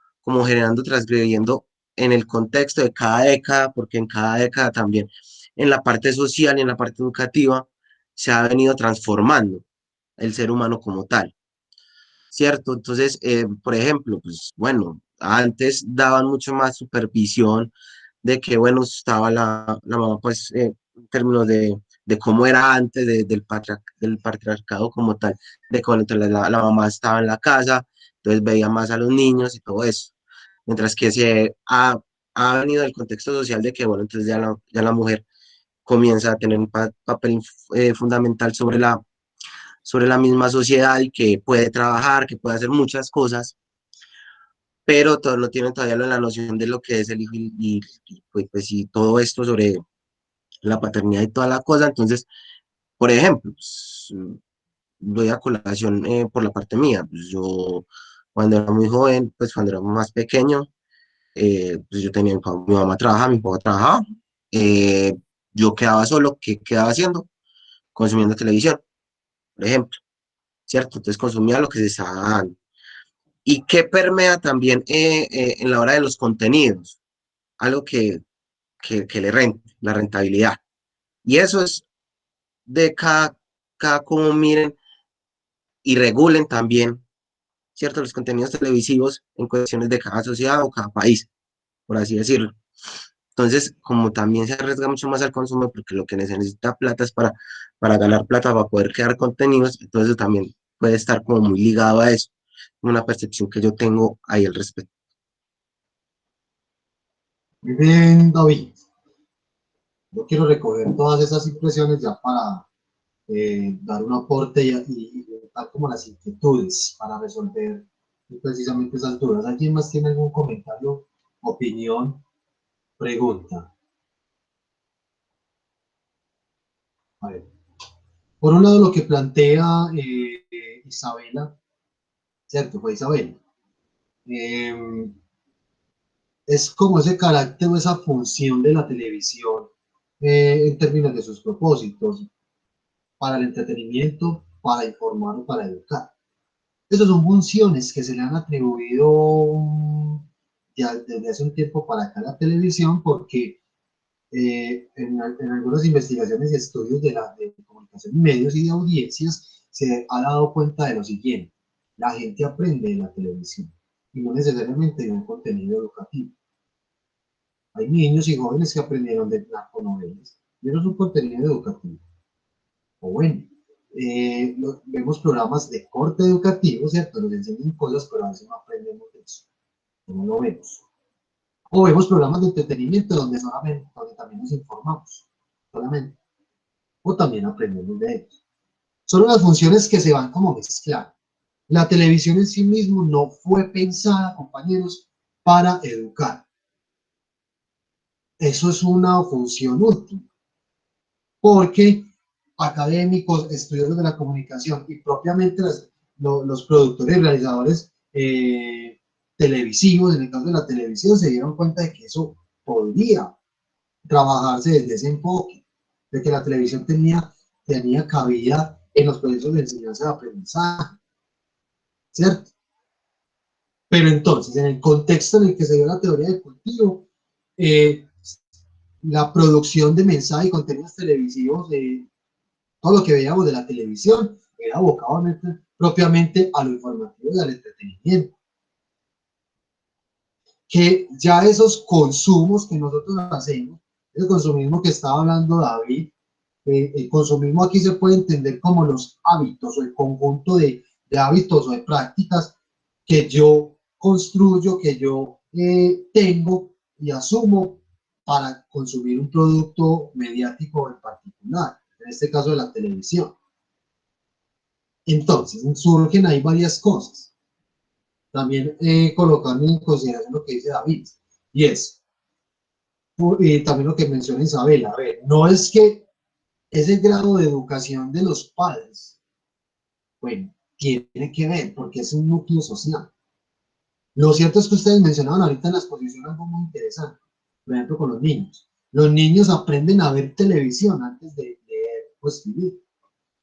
generando, transgrediendo en el contexto de cada década, porque en cada década también, en la parte social y en la parte educativa, se ha venido transformando el ser humano como tal, ¿cierto? Entonces, por ejemplo, pues bueno, antes daban mucho más supervisión de que, bueno, estaba la mamá, pues, en términos de cómo era antes del patriarcado como tal, de cuando entonces la mamá estaba en la casa, entonces veía más a los niños y todo eso. Mientras que ha venido el contexto social de que, bueno, entonces ya la mujer comienza a tener un papel fundamental sobre la misma sociedad y que puede trabajar, que puede hacer muchas cosas, pero no tienen todavía la noción de lo que es el hijo pues, y todo esto sobre la paternidad y toda la cosa. Entonces, por ejemplo, pues, doy a colación por la parte mía. Pues yo, cuando era muy joven, pues cuando era más pequeño, pues yo tenía mi mamá trabajaba, mi papá trabajaba, eh, yo quedaba solo, ¿qué quedaba haciendo? Consumiendo televisión, por ejemplo, ¿cierto? Entonces consumía lo que se estaba dando. ¿Y qué permea también en la hora de los contenidos? Algo que le rente, la rentabilidad. Y eso es de cada cómo miren y regulen también, ¿cierto? Los contenidos televisivos en cuestiones de cada sociedad o cada país, por así decirlo. Entonces, como también se arriesga mucho más al consumo, porque lo que necesita plata es para ganar plata, para poder crear contenidos, entonces también puede estar como muy ligado a eso, una percepción que yo tengo ahí al respecto. Muy bien, David. Yo quiero recoger todas esas impresiones ya para dar un aporte y dar como las inquietudes para resolver precisamente esas dudas. ¿Alguien más tiene algún comentario, opinión, pregunta? A ver. Por un lado, lo que plantea Isabela, ¿cierto? Fue Isabela. Es como ese carácter o esa función de la televisión en términos de sus propósitos, para el entretenimiento, para informar o para educar. Esas son funciones que se le han atribuido ya desde hace un tiempo para acá a la televisión, porque en algunas investigaciones y estudios de comunicación, medios y de audiencias, se ha dado cuenta de lo siguiente: la gente aprende de la televisión y no necesariamente de un contenido educativo. Hay niños y jóvenes que aprendieron de narconovelas, y eso es un contenido educativo. O bueno, vemos programas de corte educativo, ¿cierto? Nos enseñan cosas, pero a veces no aprendemos de eso, no lo vemos. O vemos programas de entretenimiento donde también nos informamos, solamente. O también aprendemos de ellos. Son unas funciones que se van como mezclando. La televisión en sí mismo no fue pensada, compañeros, para educar. Eso es una función útil, porque académicos, estudiosos de la comunicación y propiamente los productores y realizadores televisivos, en el caso de la televisión, se dieron cuenta de que eso podría trabajarse desde ese enfoque, de que la televisión tenía cabida en los procesos de enseñanza y aprendizaje, ¿cierto? Pero entonces, en el contexto en el que se dio la teoría del cultivo, la producción de mensajes y contenidos televisivos, todo lo que veíamos de la televisión, era abocado propiamente a lo informativo y al entretenimiento. Que ya esos consumos que nosotros hacemos, el consumismo que estaba hablando David, el consumismo aquí se puede entender como los hábitos o el conjunto de hábitos o de prácticas que yo construyo, que yo tengo y asumo para consumir un producto mediático en particular, en este caso de la televisión. Entonces, surgen ahí varias cosas. También colocando en consideración lo que dice David, y es, y también lo que menciona Isabel, a ver, no es que ese grado de educación de los padres, bueno, tiene que ver, porque es un núcleo social. Lo cierto es que ustedes mencionaban ahorita en la exposición algo muy interesante, por ejemplo, con los niños. Los niños aprenden a ver televisión antes de leer o escribir.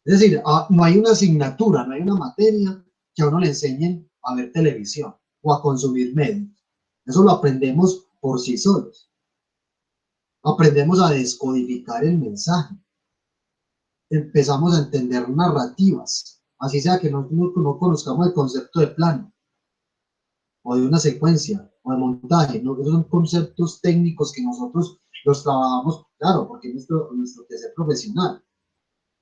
Es decir, no hay una asignatura, no hay una materia que a uno le enseñen a ver televisión o a consumir medios. Eso lo aprendemos por sí solos. Aprendemos a descodificar el mensaje. Empezamos a entender narrativas, así sea que no conozcamos el concepto de plano, o de una secuencia, o de montaje, ¿no? Esos son conceptos técnicos que nosotros los trabajamos, claro, porque es nuestro tercer profesional.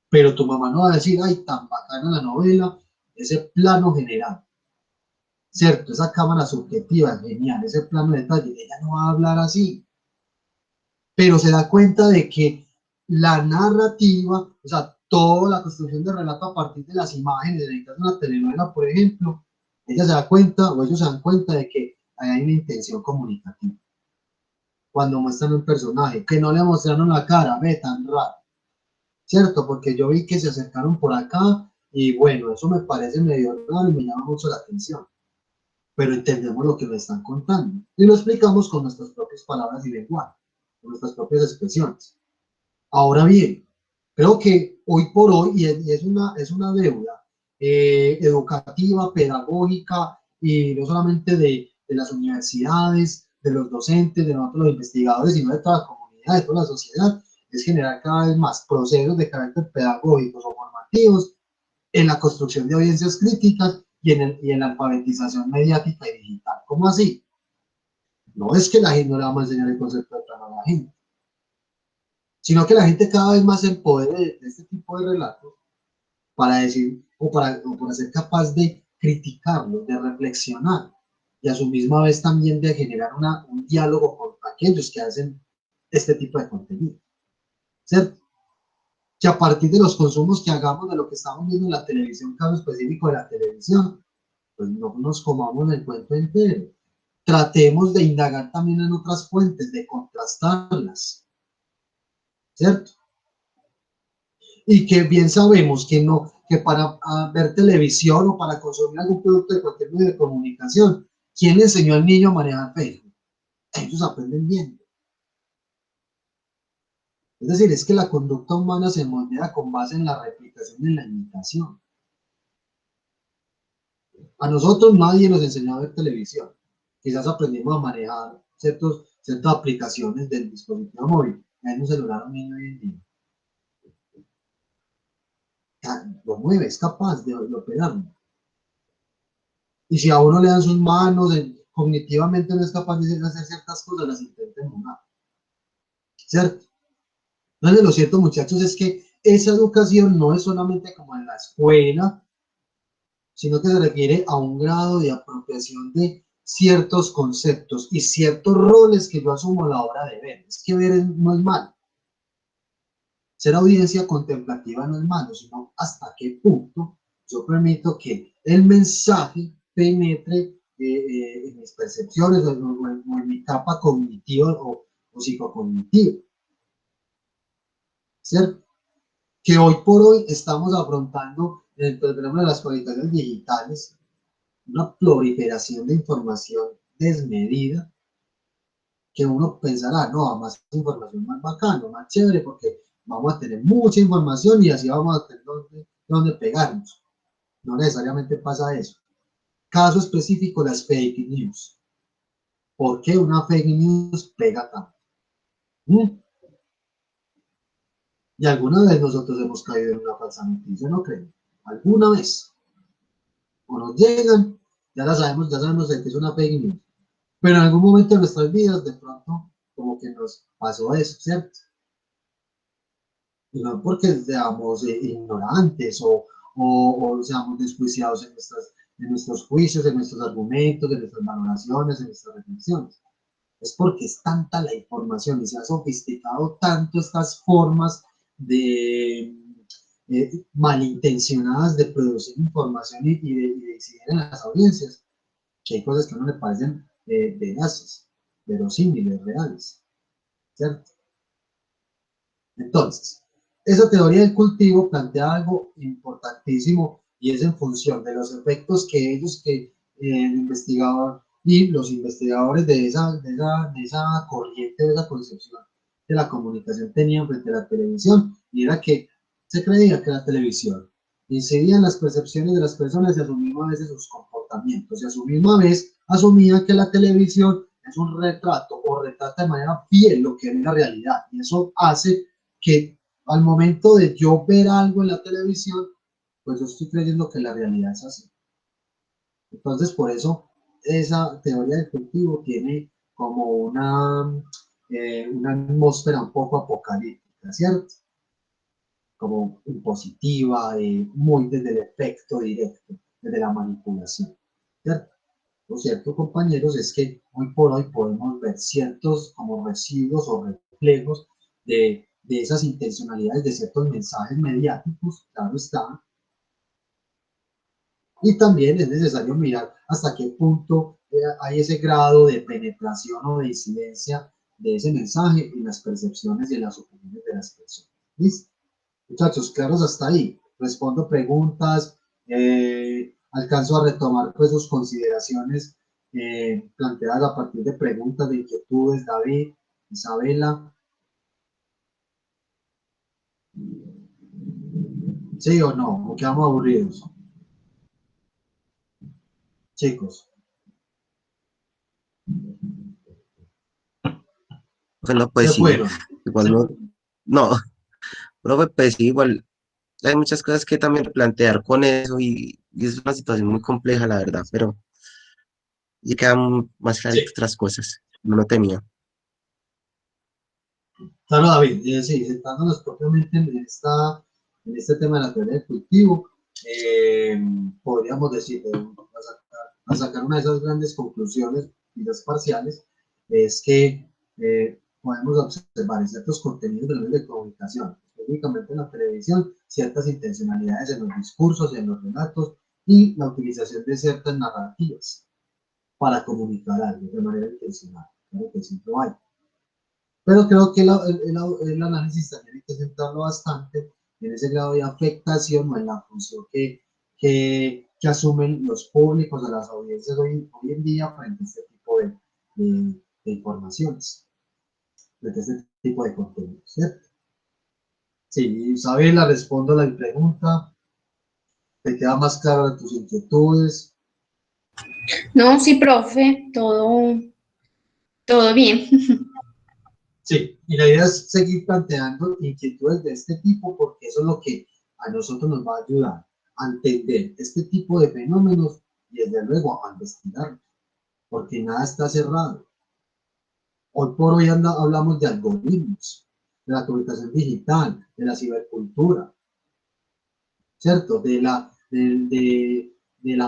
Pero tu mamá no va a decir, ay, tan bacana la novela, ese plano general, ¿cierto? Esa cámara subjetiva, genial, ese plano de detalle, ella no va a hablar así. Pero se da cuenta de que la narrativa, o sea, toda la construcción de relato a partir de las imágenes, en el caso de una telenovela, por ejemplo, ella se da cuenta, o ellos se dan cuenta de que hay una intención comunicativa. Cuando muestran un personaje, que no le mostraron la cara, ve, tan raro, ¿cierto? Porque yo vi que se acercaron por acá, y bueno, eso me parece medio raro y me llama mucho la atención. Pero entendemos lo que me están contando, y lo explicamos con nuestras propias palabras y lenguaje, con nuestras propias expresiones. Ahora bien, creo que hoy por hoy, y es una deuda educativa, pedagógica, y no solamente de las universidades, de los docentes, de nosotros los investigadores, sino de toda la comunidad, de toda la sociedad, es generar cada vez más procesos de carácter pedagógicos o formativos en la construcción de audiencias críticas y en la alfabetización mediática y digital. ¿Cómo así? No es que la gente no le vamos a enseñar el concepto de plano a la gente, sino que la gente cada vez más se empodere de este tipo de relatos para decir, o para ser capaz de criticarlos, de reflexionar, y a su misma vez también de generar un diálogo con aquellos que hacen este tipo de contenido, ¿cierto? Que a partir de los consumos que hagamos de lo que estamos viendo en la televisión, caso específico de la televisión, pues no nos comamos el cuento entero. Tratemos de indagar también en otras fuentes, de contrastarlas, ¿cierto? Y que bien sabemos que no, que para ver televisión o para consumir algún producto de cualquier medio de comunicación, ¿quién le enseñó al niño a manejar Facebook? Ellos aprenden viendo. Es decir, es que la conducta humana se moldea con base en la replicación y en la imitación. A nosotros nadie nos enseñó a ver televisión. Quizás aprendimos a manejar ciertas aplicaciones del dispositivo móvil. Hay un celular a un niño hoy en día. Lo mueve, es capaz de operarlo. Y si a uno le dan sus manos, cognitivamente no es capaz de hacer ciertas cosas, las intenta emular, ¿cierto? Entonces, lo cierto, muchachos, es que esa educación no es solamente como en la escuela, sino que se refiere a un grado de apropiación de ciertos conceptos y ciertos roles que yo asumo a la hora de ver. Es que ver no es malo. Ser audiencia contemplativa no es malo, sino hasta qué punto yo permito que el mensaje penetre en mis percepciones o en mi capa cognitiva o psicocognitiva, ¿cierto? Que hoy por hoy estamos afrontando dentro del tema de las comunicaciones digitales una proliferación de información desmedida, que uno pensará, no, más información, más bacano, más chévere, porque vamos a tener mucha información y así vamos a tener donde pegarnos. No necesariamente pasa eso. Caso específico, las fake news. ¿Por qué una fake news pega tanto? Y alguna vez nosotros hemos caído en una falsa noticia, ¿no creen? ¿Alguna vez? O nos llegan, ya sabemos de que es una fake news. Pero en algún momento de nuestras vidas, de pronto, como que nos pasó eso, ¿cierto? Y no porque seamos ignorantes o seamos desjuiciados en nuestros juicios, en nuestros argumentos, en nuestras valoraciones, en nuestras reflexiones. Es porque es tanta la información y se ha sofisticado tanto estas formas de malintencionadas de producir información y de incidir en las audiencias, que hay cosas que a uno le parecen veraces, verosímiles, reales, ¿cierto? Entonces, esa teoría del cultivo plantea algo importantísimo y es en función de los efectos que el investigador y los investigadores de esa corriente, de esa concepción de la comunicación tenían frente a la televisión, y era que se creía que la televisión incidía en las percepciones de las personas y a su misma vez en sus comportamientos, y a su misma vez asumía que la televisión es un retrato o retrata de manera fiel lo que es la realidad, y eso hace que al momento de yo ver algo en la televisión, pues yo estoy creyendo que la realidad es así. Entonces, por eso, esa teoría del cultivo tiene como una atmósfera un poco apocalíptica, ¿cierto? Como impositiva, muy desde el efecto directo, desde la manipulación, ¿cierto? Lo cierto, compañeros, es que hoy por hoy podemos ver ciertos como residuos o reflejos de esas intencionalidades, de ciertos mensajes mediáticos, claro está, y también es necesario mirar hasta qué punto hay ese grado de penetración o de incidencia de ese mensaje en las percepciones y en las opiniones de las personas. ¿Listo? Muchachos, claros hasta ahí. Respondo preguntas, alcanzo a retomar pues sus consideraciones planteadas a partir de preguntas, de inquietudes, David, Isabela. ¿Sí o no? ¿O quedamos aburridos? Chicos. Bueno, pues Se sí, fueron. igual no, profe, pues sí, igual hay muchas cosas que también plantear con eso y es una situación muy compleja, la verdad, pero y quedan más claras Sí. otras cosas, no lo tenía. Claro, David, sí, sentándonos propiamente en este tema de la teoría del cultivo, podríamos decir, a sacar una de esas grandes conclusiones, quizás parciales, es que podemos observar en ciertos contenidos de los medios de comunicación, específicamente en la televisión, ciertas intencionalidades en los discursos y en los relatos y la utilización de ciertas narrativas para comunicar algo de manera intencional. Claro que sí lo hay. Pero creo que el análisis también hay que centrarlo bastante en ese grado de afectación o en la función que asumen los públicos o las audiencias hoy en día frente a este tipo de informaciones, frente a este tipo de contenidos, ¿cierto? Sí, Isabela, respondo a la pregunta. ¿Te queda más claro de tus inquietudes? No, sí, profe, todo bien. Sí, y la idea es seguir planteando inquietudes de este tipo porque eso es lo que a nosotros nos va a ayudar a entender este tipo de fenómenos y desde luego a investigarlos, porque nada está cerrado. Hoy por hoy hablamos de algoritmos, de la comunicación digital, de la cibercultura, ¿cierto? De la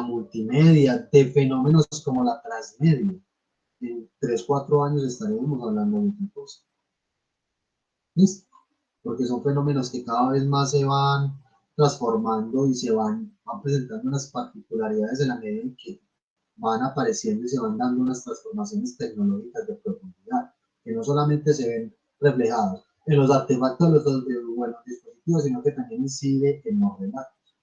multimedia, de fenómenos como la transmedia. En 3, 4 años estaremos hablando de otra cosa. ¿Listo? Porque son fenómenos que cada vez más se van transformando y van presentando unas particularidades en la medida en que van apareciendo y se van dando unas transformaciones tecnológicas de profundidad, que no solamente se ven reflejados en los artefactos de los dispositivos, sino que también incide en los relatos.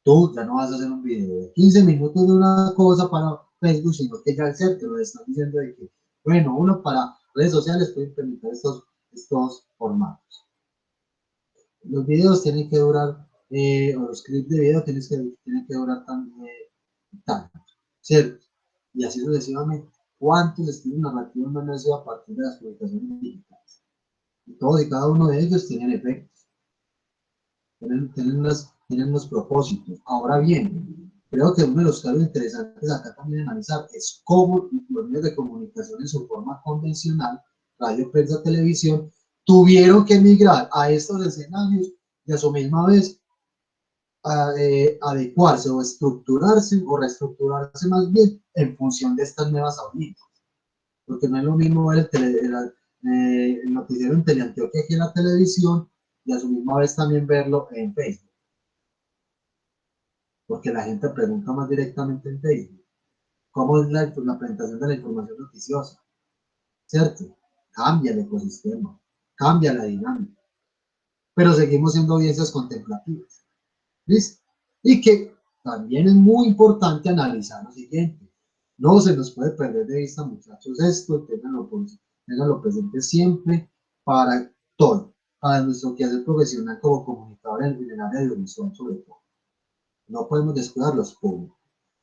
Tú ya no vas a hacer un video de 15 minutos de una cosa para Facebook, sino que ya el ser te lo están diciendo de que, bueno, uno para redes sociales puede implementar estos formatos. Los videos tienen que durar, o los clips de video tienen que durar también tanto, ¿cierto? Y así sucesivamente. ¿Cuántos estilos narrativos no han nacido a partir de las publicaciones digitales? Y todos y cada uno de ellos tienen efectos, tienen unos propósitos. Ahora bien, creo que uno de los casos interesantes acá también analizar es cómo los medios de comunicación en su forma convencional, radio, prensa, televisión, tuvieron que migrar a estos escenarios y a su misma vez adecuarse o estructurarse o reestructurarse más bien en función de estas nuevas audiencias. Porque no es lo mismo ver el noticiero en Teleantioquia que en la televisión y a su misma vez también verlo en Facebook. Porque la gente pregunta más directamente en Facebook. ¿Cómo es la presentación de la información noticiosa? ¿Cierto? Cambia el ecosistema, cambia la dinámica. Pero seguimos siendo audiencias contemplativas. ¿Listo? Y que también es muy importante analizar lo siguiente. No se nos puede perder de vista, muchachos, esto, ténganlo presente siempre para todo, para nuestro quehacer profesional como comunicador en el área audiovisual sobre todo. No podemos descuidar los públicos.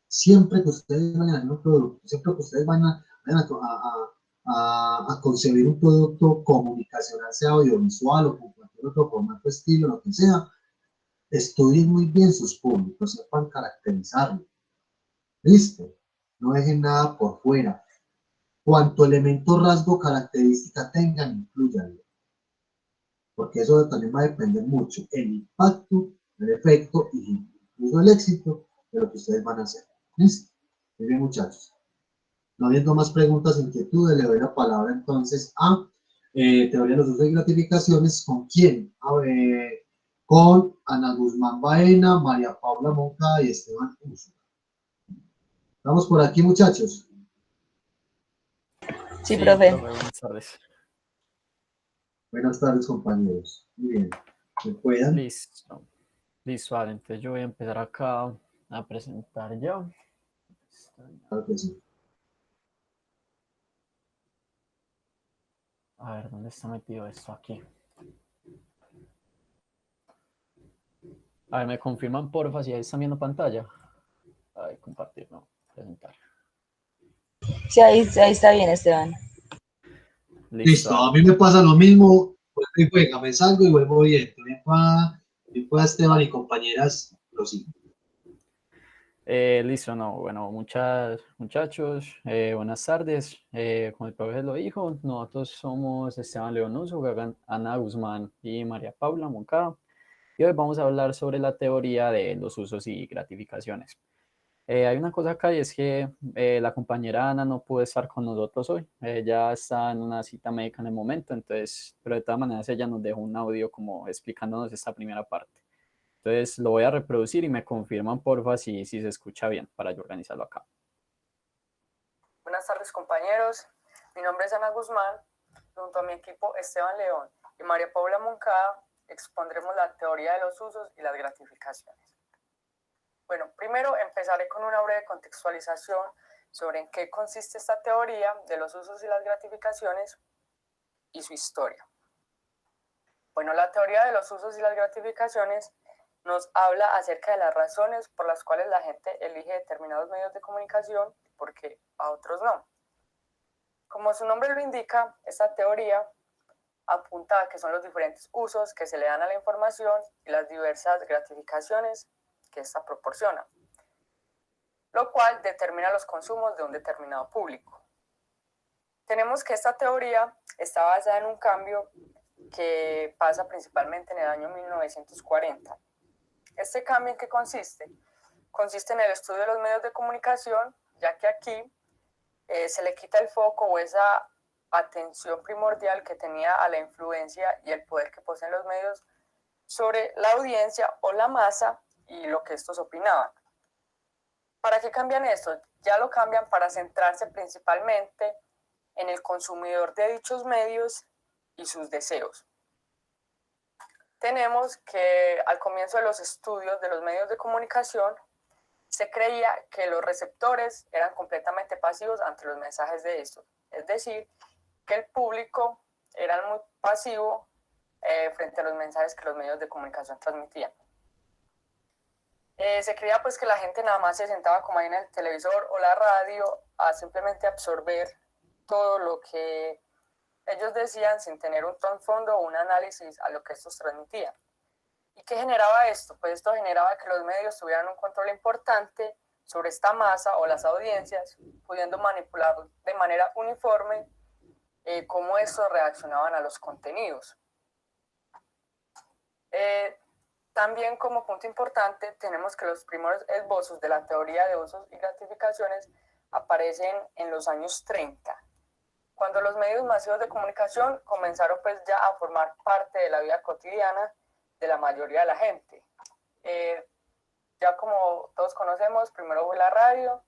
Siempre que ustedes vayan a hacer un producto, siempre que ustedes vayan a concebir un producto comunicacional, sea audiovisual o con cualquier otro formato, estilo, lo que sea, estudien muy bien sus públicos, sepan caracterizarlos. ¿Listo? No dejen nada por fuera. Cuanto elemento, rasgo, característica tengan, incluyanlo. Porque eso también va a depender mucho el impacto, el efecto y incluso el éxito de lo que ustedes van a hacer. ¿Listo? Muy bien, muchachos. No habiendo más preguntas, inquietudes, le doy la palabra entonces a Teoría de los usos y gratificaciones. ¿Con quién? A ver, con Ana Guzmán Baena, María Paula Moncada y Esteban Uso. Estamos por aquí, muchachos. Sí, profe. Buenas tardes. Buenas tardes, compañeros. Muy bien. ¿Me puedan? Listo. Listo, vale. Entonces yo voy a empezar acá a presentar ya. Claro que sí. A ver, ¿dónde está metido esto? Aquí. A ver, ¿me confirman porfa si ahí están viendo pantalla? A ver, compartir, no, presentar. Sí, ahí está bien, Esteban. Listo, vale. a mí me pasa lo mismo. Y juega, me salgo y vuelvo bien. Bien pueda Esteban y compañeras, prosigo. Listo, no, bueno, muchachos, buenas tardes. Como el profesor lo dijo, nosotros somos Esteban León Uso, Ana Guzmán y María Paula Moncada. Y hoy vamos a hablar sobre la teoría de los usos y gratificaciones. Hay una cosa acá y es que la compañera Ana no pudo estar con nosotros hoy. Ella está en una cita médica en el momento, entonces, pero de todas maneras ella nos dejó un audio como explicándonos esta primera parte. Entonces lo voy a reproducir y me confirman porfa si se escucha bien para yo organizarlo acá. Buenas tardes, compañeros. Mi nombre es Ana Guzmán. Junto a mi equipo Esteban León y María Paula Moncada expondremos la teoría de los usos y las gratificaciones. Bueno, primero empezaré con una breve contextualización sobre en qué consiste esta teoría de los usos y las gratificaciones y su historia. Bueno, la teoría de los usos y las gratificaciones nos habla acerca de las razones por las cuales la gente elige determinados medios de comunicación y por qué a otros no. Como su nombre lo indica, esta teoría apunta a que son los diferentes usos que se le dan a la información y las diversas gratificaciones que ésta proporciona, lo cual determina los consumos de un determinado público. Tenemos que esta teoría está basada en un cambio que pasa principalmente en el año 1940. ¿Este cambio en qué consiste? Consiste en el estudio de los medios de comunicación, ya que aquí se le quita el foco o esa atención primordial que tenía a la influencia y el poder que poseen los medios sobre la audiencia o la masa y lo que estos opinaban. ¿Para qué cambian esto? Ya lo cambian para centrarse principalmente en el consumidor de dichos medios y sus deseos. Tenemos que al comienzo de los estudios de los medios de comunicación se creía que los receptores eran completamente pasivos ante los mensajes de estos, es decir, que el público era muy pasivo frente a los mensajes que los medios de comunicación transmitían. Se creía pues que la gente nada más se sentaba como ahí en el televisor o la radio a simplemente absorber todo lo que ellos decían sin tener un trasfondo o un análisis a lo que estos transmitían. ¿Y qué generaba esto? Pues esto generaba que los medios tuvieran un control importante sobre esta masa o las audiencias, pudiendo manipular de manera uniforme cómo estos reaccionaban a los contenidos. También como punto importante tenemos que los primeros esbozos de la teoría de usos y gratificaciones aparecen en los años 30, cuando los medios masivos de comunicación comenzaron pues ya a formar parte de la vida cotidiana de la mayoría de la gente. Ya como todos conocemos, primero fue la radio,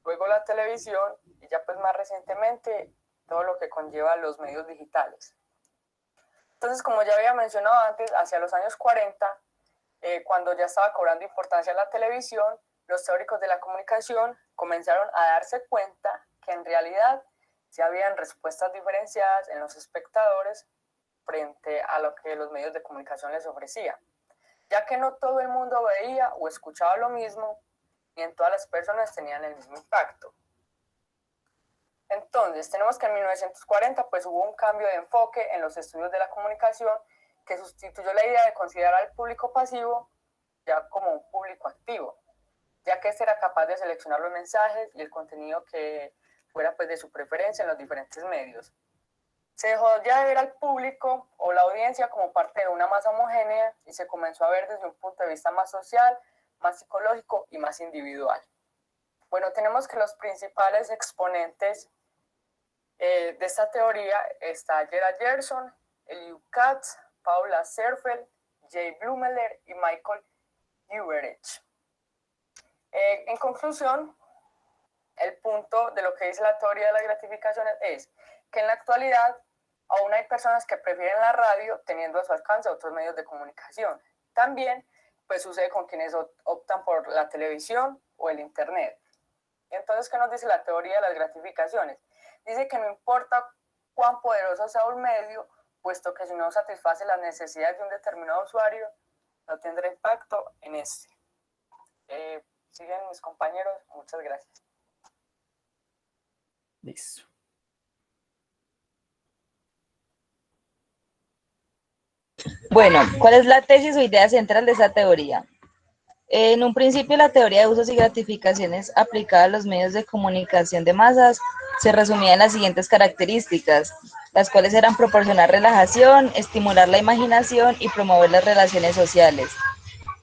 luego la televisión y ya pues más recientemente todo lo que conlleva los medios digitales. Entonces, como ya había mencionado antes, hacia los años 40, cuando ya estaba cobrando importancia la televisión, los teóricos de la comunicación comenzaron a darse cuenta que en realidad sí habían respuestas diferenciadas en los espectadores frente a lo que los medios de comunicación les ofrecían, ya que no todo el mundo veía o escuchaba lo mismo, ni en todas las personas tenían el mismo impacto. Entonces, tenemos que en 1940 pues hubo un cambio de enfoque en los estudios de la comunicación que sustituyó la idea de considerar al público pasivo ya como un público activo, ya que este era capaz de seleccionar los mensajes y el contenido que fuera pues de su preferencia en los diferentes medios. Se dejó ya de ver al público o la audiencia como parte de una masa homogénea y se comenzó a ver desde un punto de vista más social, más psicológico y más individual. Bueno, tenemos que los principales exponentes de esta teoría está Gerald Gerson, Elihu Katz, Paula Zerfeld, Jay Blumeler y Michael Uberich. En conclusión, el punto de lo que dice la teoría de las gratificaciones es que en la actualidad aún hay personas que prefieren la radio teniendo a su alcance otros medios de comunicación. También pues sucede con quienes optan por la televisión o el internet. Entonces, ¿qué nos dice la teoría de las gratificaciones? Dice que no importa cuán poderoso sea un medio, puesto que si no satisface las necesidades de un determinado usuario, no tendrá impacto en este. Siguen mis compañeros, muchas gracias. Listo. Bueno, ¿cuál es la tesis o idea central de esta teoría? En un principio, la teoría de usos y gratificaciones aplicada a los medios de comunicación de masas se resumía en las siguientes características, las cuales eran proporcionar relajación, estimular la imaginación y promover las relaciones sociales.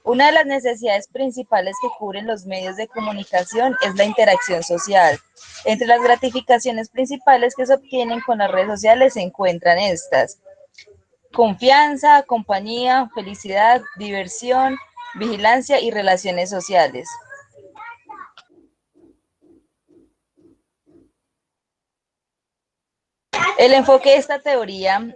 Una de las necesidades principales que cubren los medios de comunicación es la interacción social. Entre las gratificaciones principales que se obtienen con las redes sociales se encuentran estas: confianza, compañía, felicidad, diversión, vigilancia y relaciones sociales. El enfoque de esta teoría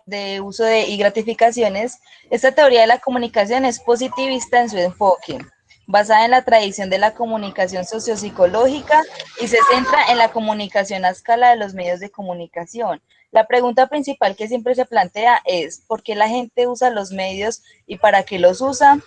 de uso y gratificaciones, esta teoría de la comunicación es positivista en su enfoque, basada en la tradición de la comunicación sociopsicológica y se centra en la comunicación a escala de los medios de comunicación. La pregunta principal que siempre se plantea es: ¿por qué la gente usa los medios y para qué los usa?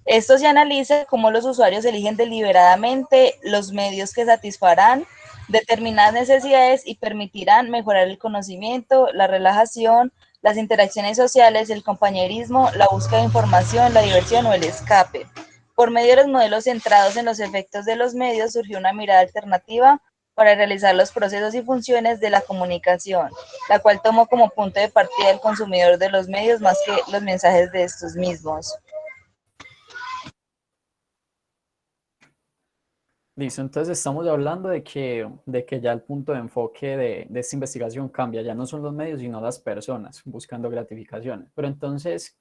Esto se analiza cómo los usuarios eligen deliberadamente los medios que satisfarán determinadas necesidades y permitirán mejorar el conocimiento, la relajación, las interacciones sociales, el compañerismo, la búsqueda de información, la diversión o el escape. Por medio de los modelos centrados en los efectos de los medios surgió una mirada alternativa para realizar los procesos y funciones de la comunicación, la cual tomó como punto de partida el consumidor de los medios más que los mensajes de estos mismos. Listo, entonces estamos hablando de que ya el punto de enfoque de esta investigación cambia, ya no son los medios, sino las personas buscando gratificaciones. Pero entonces,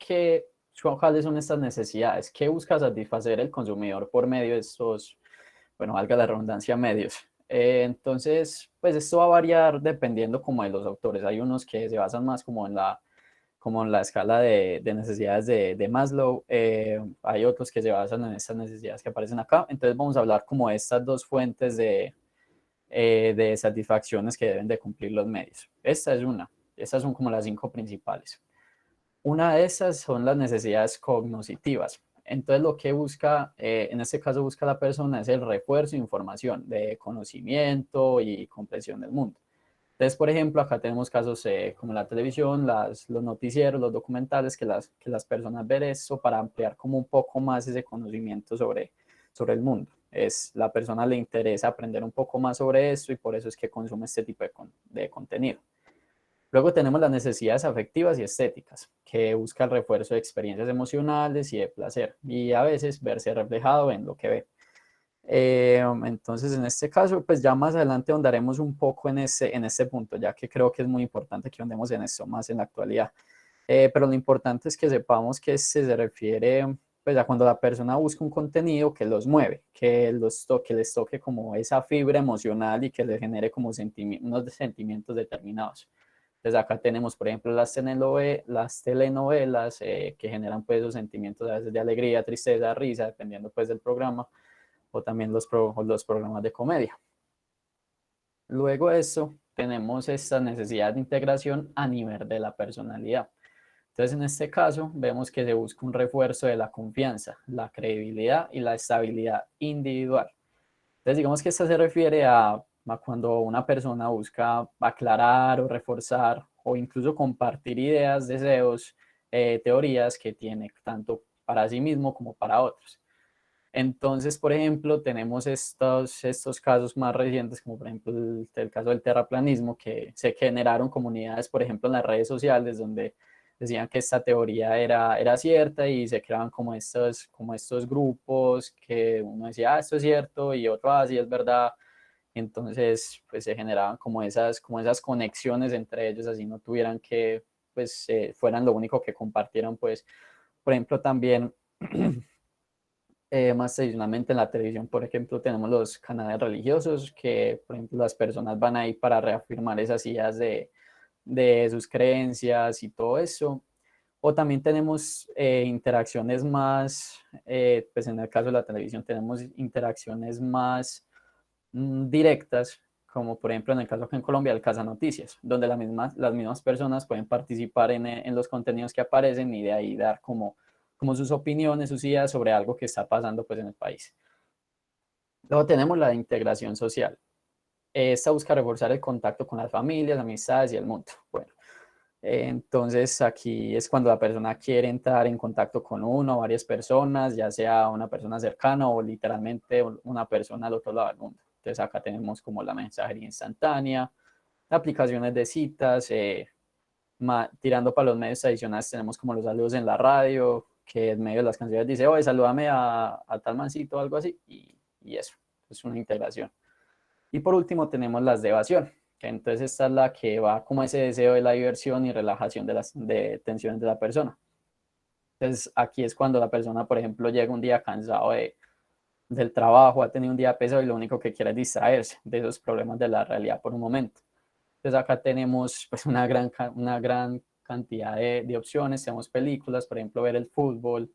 ¿cuáles son estas necesidades? ¿Qué busca satisfacer el consumidor por medio de estos, bueno, valga la redundancia, medios? Entonces, pues esto va a variar dependiendo como de los autores. Hay unos que se basan más como en la escala de necesidades de Maslow. Hay otros que se basan en estas necesidades que aparecen acá. Entonces vamos a hablar como de estas dos fuentes de satisfacciones que deben de cumplir los medios. Esta es una. Estas son como las 5 principales. Una de esas son las necesidades cognitivas. Entonces lo que busca, en este caso busca la persona, es el refuerzo de información, de conocimiento y comprensión del mundo. Entonces, por ejemplo, acá tenemos casos como la televisión, los noticieros, los documentales, que las personas ven eso para ampliar como un poco más ese conocimiento sobre el mundo. La persona le interesa aprender un poco más sobre esto y por eso es que consume este tipo de contenido. Luego tenemos las necesidades afectivas y estéticas, que busca el refuerzo de experiencias emocionales y de placer, y a veces verse reflejado en lo que ve. Entonces, en este caso, pues ya más adelante ahondaremos un poco en este punto, ya que creo que es muy importante que ahondemos en esto más en la actualidad. Pero lo importante es que sepamos que se refiere pues, a cuando la persona busca un contenido que los mueve, que les toque como esa fibra emocional y que les genere como unos sentimientos determinados. Entonces acá tenemos, por ejemplo, las telenovelas que generan pues esos sentimientos a veces de alegría, tristeza, risa, dependiendo pues del programa, o también los programas de comedia. Luego de eso, tenemos esta necesidad de integración a nivel de la personalidad. Entonces, en este caso, vemos que se busca un refuerzo de la confianza, la credibilidad y la estabilidad individual. Entonces, digamos que esto se refiere a cuando una persona busca aclarar o reforzar o incluso compartir ideas, deseos, teorías que tiene tanto para sí mismo como para otros. Entonces, por ejemplo, tenemos estos casos más recientes, como por ejemplo el caso del terraplanismo, que se generaron comunidades, por ejemplo, en las redes sociales, donde decían que esta teoría era cierta y se creaban como estos grupos que uno decía, esto es cierto, y otro, sí es verdad. Entonces, pues se generaban como esas conexiones entre ellos, así no tuvieran que, pues, fueran lo único que compartieran, pues, por ejemplo, también más tradicionalmente en la televisión, por ejemplo, tenemos los canales religiosos que, por ejemplo, las personas van ahí para reafirmar esas ideas de sus creencias y todo eso. O también tenemos interacciones más, pues en el caso de la televisión tenemos interacciones más directas, como por ejemplo en el caso acá en Colombia, el Casa Noticias, donde las mismas personas pueden participar en los contenidos que aparecen y de ahí dar como sus opiniones, sus ideas sobre algo que está pasando pues en el país. Luego tenemos la integración social. Esta busca reforzar el contacto con las familias, amistades y el mundo. Bueno, entonces aquí es cuando la persona quiere entrar en contacto con uno o varias personas, ya sea una persona cercana o literalmente una persona al otro lado del mundo. Entonces acá tenemos como la mensajería instantánea, aplicaciones de citas, tirando para los medios tradicionales tenemos como los saludos en la radio, que en medio de las canciones dice, oye, salúdame a tal mancito o algo así, y eso, es una integración. Y por último tenemos las de evasión, que entonces esta es la que va como ese deseo de la diversión y relajación de tensiones de la persona. Entonces aquí es cuando la persona, por ejemplo, llega un día cansado del trabajo, ha tenido un día pesado y lo único que quiere es distraerse de esos problemas de la realidad por un momento. Entonces acá tenemos pues una gran cantidad de opciones, tenemos películas, por ejemplo, ver el fútbol,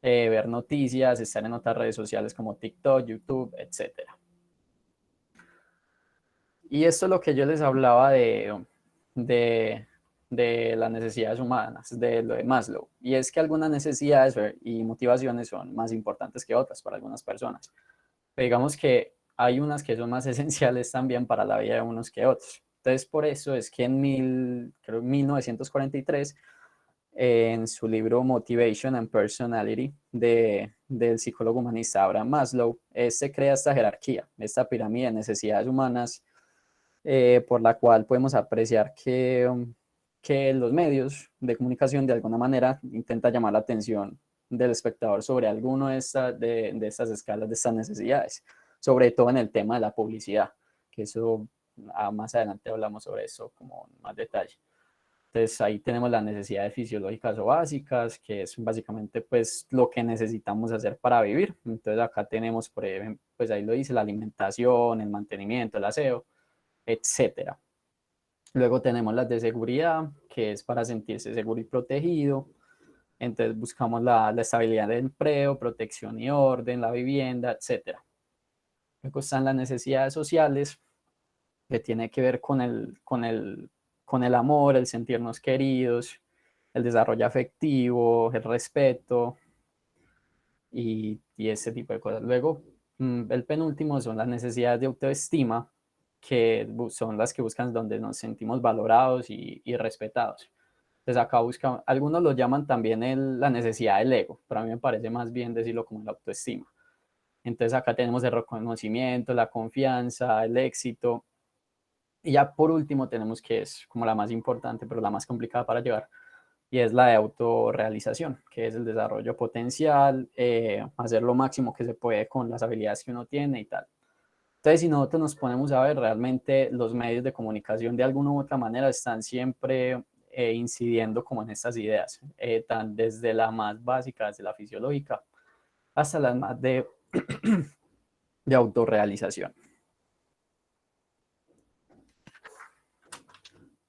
ver noticias, estar en otras redes sociales como TikTok, YouTube, etcétera. Y esto es lo que yo les hablaba de, de las necesidades humanas, de lo de Maslow. Y es que algunas necesidades y motivaciones son más importantes que otras para algunas personas. Pero digamos que hay unas que son más esenciales también para la vida de unos que otros. Entonces, por eso es que creo 1943, en su libro Motivation and Personality del psicólogo humanista Abraham Maslow, se crea esta jerarquía, esta pirámide de necesidades humanas, por la cual podemos apreciar que los medios de comunicación de alguna manera intentan llamar la atención del espectador sobre alguno de estas escalas, de estas necesidades. sobre todo en el tema de la publicidad, que eso más adelante hablamos sobre eso como en más detalle. Entonces ahí tenemos las necesidades fisiológicas o básicas, que es básicamente pues lo que necesitamos hacer para vivir. Entonces acá tenemos, por ejemplo, pues ahí lo dice, la alimentación, el mantenimiento, el aseo, etcétera. Luego tenemos las de seguridad, que es para sentirse seguro y protegido. Entonces buscamos la estabilidad del empleo, protección y orden, la vivienda, etcétera. Luego están las necesidades sociales, que tiene que ver con el amor, el sentirnos queridos, el desarrollo afectivo, el respeto y ese tipo de cosas. Luego, el penúltimo son las necesidades de autoestima, que son las que buscan donde nos sentimos valorados y respetados. Entonces acá buscan, algunos lo llaman también la necesidad del ego, pero a mí me parece más bien decirlo como la autoestima. Entonces acá tenemos el reconocimiento, la confianza, el éxito. Y ya por último tenemos que es como la más importante, pero la más complicada para llevar, y es la de autorrealización, que es el desarrollo potencial, hacer lo máximo que se puede con las habilidades que uno tiene y tal. Entonces, si nosotros nos ponemos a ver, realmente los medios de comunicación de alguna u otra manera están siempre incidiendo como en estas ideas, tan desde la más básica, desde la fisiológica, hasta las más de autorrealización.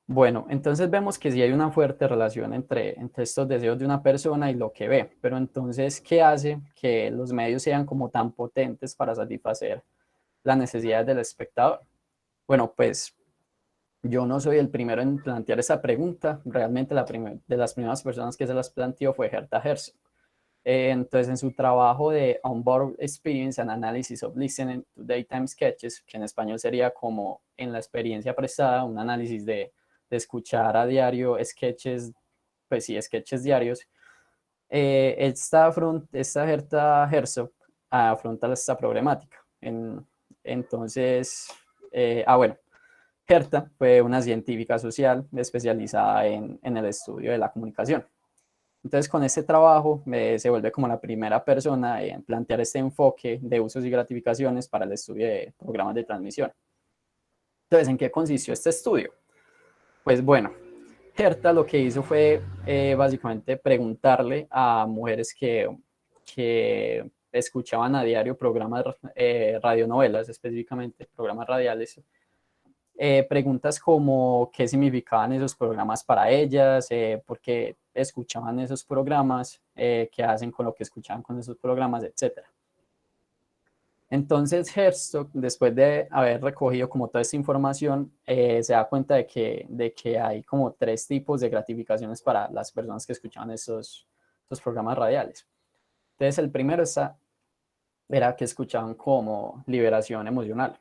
Bueno, entonces vemos que sí hay una fuerte relación entre estos deseos de una persona y lo que ve, pero entonces, ¿qué hace que los medios sean como tan potentes para satisfacer las necesidades del espectador? Bueno, pues yo no soy el primero en plantear esa pregunta, realmente de las primeras personas que se las planteó fue Herta Herzog. Entonces, en su trabajo de On-Board Experience and Analysis of Listening to Daytime Sketches, que en español sería como en la experiencia prestada, un análisis de escuchar a diario sketches, pues sí, sketches diarios, esta Herta Herzog afronta esta problemática. Entonces, bueno, Herta fue una científica social especializada en el estudio de la comunicación. Entonces, con este trabajo se vuelve como la primera persona en plantear este enfoque de usos y gratificaciones para el estudio de programas de transmisión. Entonces, ¿en qué consistió este estudio? Pues bueno, Herta lo que hizo fue básicamente preguntarle a mujeres que escuchaban a diario programas, radionovelas específicamente, programas radiales, preguntas como qué significaban esos programas para ellas, por qué escuchaban esos programas, qué hacen con lo que escuchaban con esos programas, etc. Entonces Herzog, después de haber recogido como toda esta información, se da cuenta de que hay como 3 tipos de gratificaciones para las personas que escuchaban esos programas radiales. Entonces el primero era que escuchaban como liberación emocional.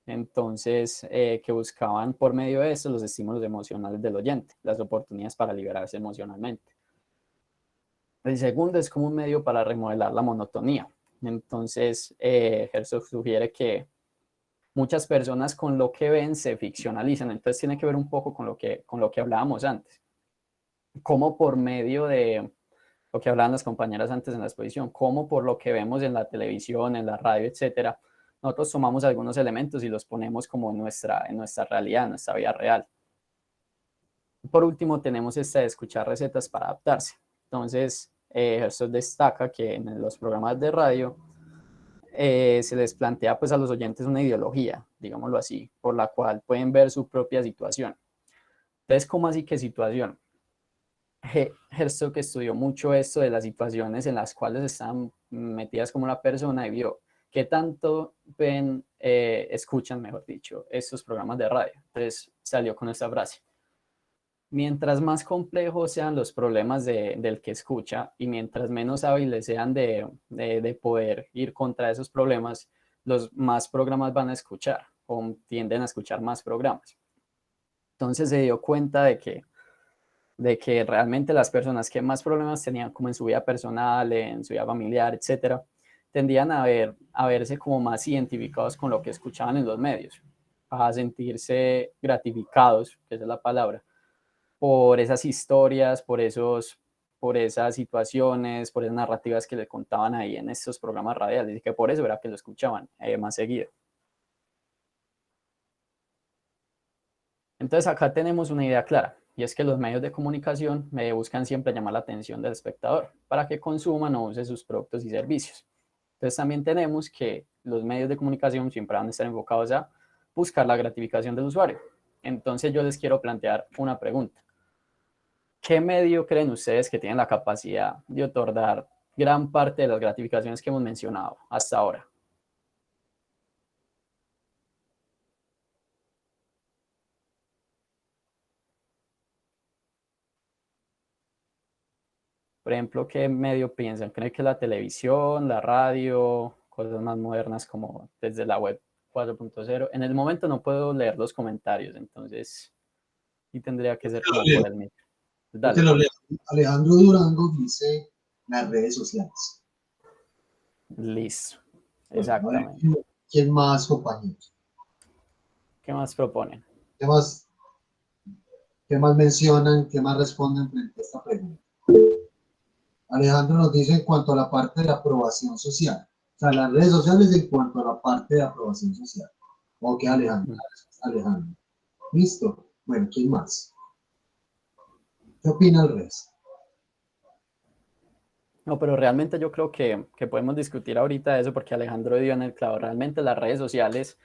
Entonces, que buscaban por medio de eso los estímulos emocionales del oyente, las oportunidades para liberarse emocionalmente. El segundo es como un medio para remodelar la monotonía. Entonces, Herzog sugiere que muchas personas con lo que ven se ficcionalizan. Entonces, tiene que ver un poco con lo que hablábamos antes. Como por medio de lo que hablaban las compañeras antes en la exposición, como por lo que vemos en la televisión, en la radio, etcétera, nosotros tomamos algunos elementos y los ponemos como en nuestra realidad, en nuestra vida real. Por último, tenemos esta de escuchar recetas para adaptarse. Entonces, Herzog destaca que en los programas de radio se les plantea pues a los oyentes una ideología, digámoslo así, por la cual pueden ver su propia situación. Entonces, ¿cómo así que situación? Herzog estudió mucho esto de las situaciones en las cuales están metidas como la persona y vio qué tanto ven, escuchan, mejor dicho, estos programas de radio. Entonces salió con esta frase: mientras más complejos sean los problemas del que escucha y mientras menos hábiles sean de poder ir contra esos problemas, los más programas van a escuchar o tienden a escuchar más programas. Entonces se dio cuenta de que realmente las personas que más problemas tenían como en su vida personal, en su vida familiar, etcétera, tendían a verse como más identificados con lo que escuchaban en los medios, a sentirse gratificados, que esa es la palabra, por esas historias, por esos por esas situaciones, por esas narrativas que le contaban ahí en estos programas radiales, y que por eso era que lo escuchaban más seguido. Entonces acá tenemos una idea clara, y es que los medios de comunicación buscan siempre llamar la atención del espectador para que consuman o use sus productos y servicios. Entonces también tenemos que los medios de comunicación siempre van a estar enfocados a buscar la gratificación del usuario. Entonces yo les quiero plantear una pregunta. ¿Qué medio creen ustedes que tiene la capacidad de otorgar gran parte de las gratificaciones que hemos mencionado hasta ahora? Por ejemplo, ¿qué medio piensan? ¿Creen que la televisión, la radio, cosas más modernas como desde la web 4.0? En el momento no puedo leer los comentarios, entonces sí tendría que ser como por el micro. Te lo leo. Alejandro Durango dice las redes sociales. Listo, Bueno, exactamente. ¿quién más, compañeros? ¿Qué más proponen? ¿Qué más mencionan? ¿Qué más responden frente a esta pregunta? Alejandro nos dice en cuanto a la parte de aprobación social. O sea, las redes sociales en cuanto a la parte de aprobación social. Ok, Alejandro. Alejandro. Listo. Bueno, ¿quién más? ¿Qué opina el resto? No, pero realmente yo creo que podemos discutir ahorita eso porque Alejandro dio en el clavo. Realmente las redes sociales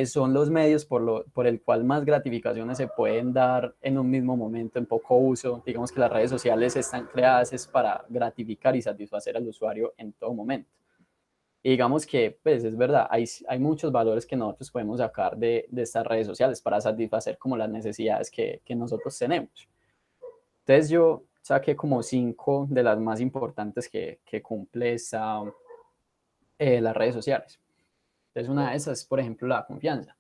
son los medios por el cual más gratificaciones se pueden dar en un mismo momento, en poco uso. Digamos que las redes sociales están creadas es para gratificar y satisfacer al usuario en todo momento. Y digamos que, pues es verdad, hay muchos valores que nosotros podemos sacar de estas redes sociales para satisfacer como las necesidades que nosotros tenemos. Entonces yo saqué como 5 de las más importantes que cumple las redes sociales. Entonces una de esas es, por ejemplo, la confianza.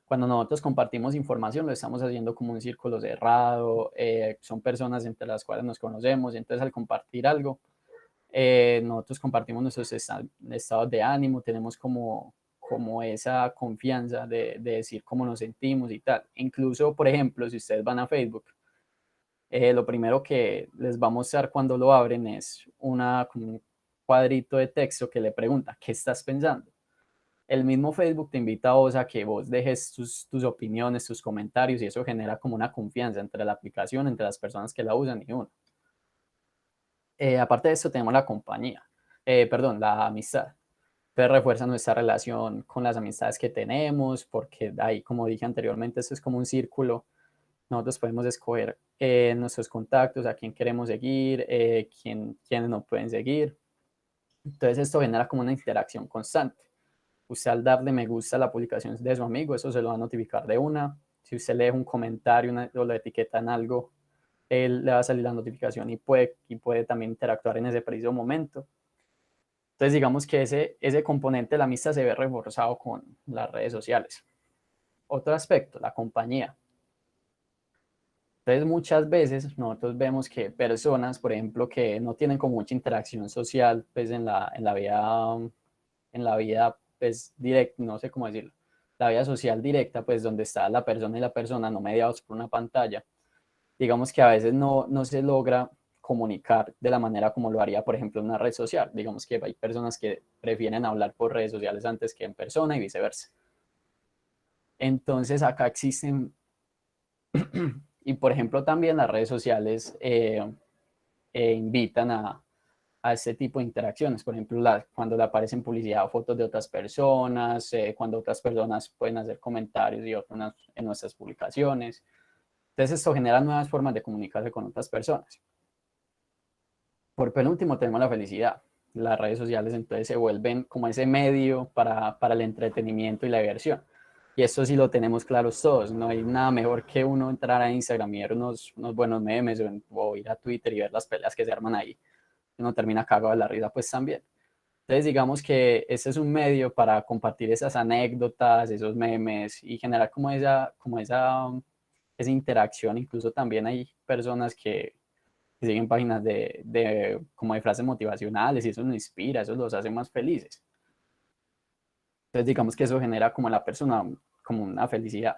Cuando nosotros compartimos información, lo estamos haciendo como un círculo cerrado, son personas entre las cuales nos conocemos, y entonces al compartir algo, nosotros compartimos nuestros estados de ánimo, tenemos como esa confianza de decir cómo nos sentimos y tal. Incluso, por ejemplo, si ustedes van a Facebook, lo primero que les va a mostrar cuando lo abren es como un cuadrito de texto que le pregunta, ¿qué estás pensando? El mismo Facebook te invita a vos a que vos dejes tus opiniones, tus comentarios, y eso genera como una confianza entre la aplicación, entre las personas que la usan y uno. Aparte de esto tenemos la compañía, perdón, la amistad. Entonces refuerza nuestra relación con las amistades que tenemos, porque ahí, como dije anteriormente, esto es como un círculo. Nosotros podemos escoger nuestros contactos, a quién queremos seguir, quiénes no pueden seguir. Entonces esto genera como una interacción constante. Usted al darle me gusta a la publicación de su amigo, eso se lo va a notificar de una. Si usted lee un comentario o lo etiqueta en algo, él le va a salir la notificación y puede también interactuar en ese preciso momento. Entonces digamos que ese componente de la amistad se ve reforzado con las redes sociales. Otro aspecto, la compañía. Entonces muchas veces nosotros vemos que personas, por ejemplo, que no tienen como mucha interacción social pues en la vida pues directa, no sé cómo decirlo, la vida social directa, pues donde está la persona y la persona, no mediados por una pantalla, digamos que a veces no se logra comunicar de la manera como lo haría, por ejemplo, en una red social. Digamos que hay personas que prefieren hablar por redes sociales antes que en persona y viceversa. Entonces acá existen, y por ejemplo también las redes sociales invitan a este tipo de interacciones. Por ejemplo, cuando le aparecen publicidad o fotos de otras personas, cuando otras personas pueden hacer comentarios y otras en nuestras publicaciones. Entonces esto genera nuevas formas de comunicarse con otras personas. Por penúltimo tenemos la felicidad. Las redes sociales entonces se vuelven como ese medio para el entretenimiento y la diversión. Y esto sí lo tenemos claros todos. No hay nada mejor que uno entrar a Instagram y ver unos buenos memes o ir a Twitter y ver las peleas que se arman ahí. Uno termina cagado de la risa pues también. Entonces digamos que este es un medio para compartir esas anécdotas, esos memes y generar esa interacción. Incluso también hay personas que siguen páginas como de frases motivacionales y eso nos inspira, eso los hace más felices. Entonces digamos que eso genera como en la persona como una felicidad.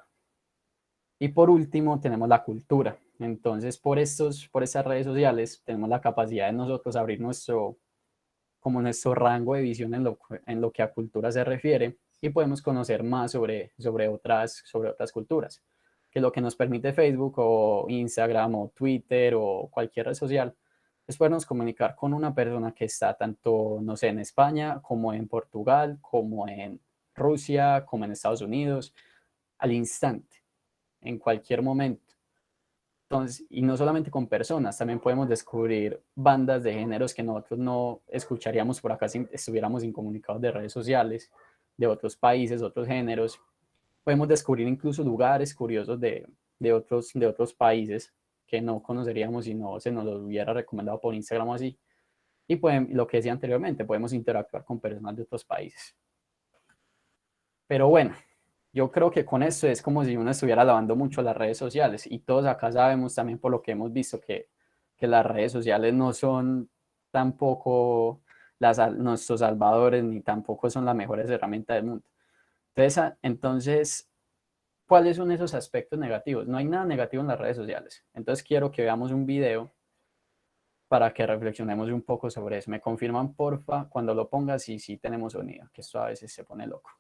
Y por último tenemos la cultura. Entonces, por estas redes sociales, tenemos la capacidad de nosotros abrir nuestro rango de visión en lo que a cultura se refiere y podemos conocer más sobre otras culturas, que lo que nos permite Facebook o Instagram o Twitter o cualquier red social es podernos comunicar con una persona que está tanto, no sé, en España, como en Portugal, como en Rusia, como en Estados Unidos, al instante, en cualquier momento. Entonces, y no solamente con personas, también podemos descubrir bandas de géneros que nosotros no escucharíamos por acá si estuviéramos incomunicados de redes sociales, de otros países, otros géneros. Podemos descubrir incluso lugares curiosos de otros países que no conoceríamos si no se nos los hubiera recomendado por Instagram o así. Y lo que decía anteriormente, podemos interactuar con personas de otros países. Pero bueno, yo creo que con esto es como si uno estuviera lavando mucho las redes sociales y todos acá sabemos también por lo que hemos visto que las redes sociales no son tampoco nuestros salvadores ni tampoco son las mejores herramientas del mundo. Entonces, ¿cuáles son esos aspectos negativos? No hay nada negativo en las redes sociales. Entonces quiero que veamos un video para que reflexionemos un poco sobre eso. Me confirman, porfa, cuando lo pongas y sí tenemos sonido, que esto a veces se pone loco.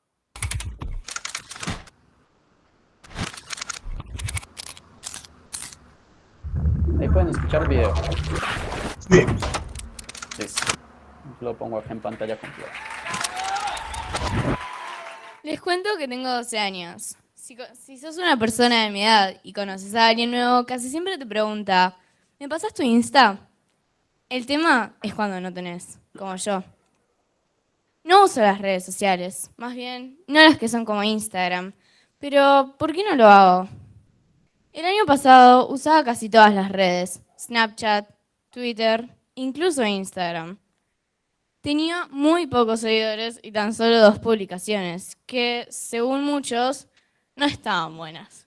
Ahí pueden escuchar el video. Sí. Listo. Lo pongo acá en pantalla completa. Les cuento que tengo 12 años. Si sos una persona de mi edad y conoces a alguien nuevo, casi siempre te pregunta, ¿me pasas tu Insta? El tema es cuando no tenés, como yo. No uso las redes sociales, más bien, no las que son como Instagram. Pero, ¿por qué no lo hago? El año pasado usaba casi todas las redes, Snapchat, Twitter, incluso Instagram. Tenía muy pocos seguidores y tan solo 2 publicaciones, que, según muchos, no estaban buenas.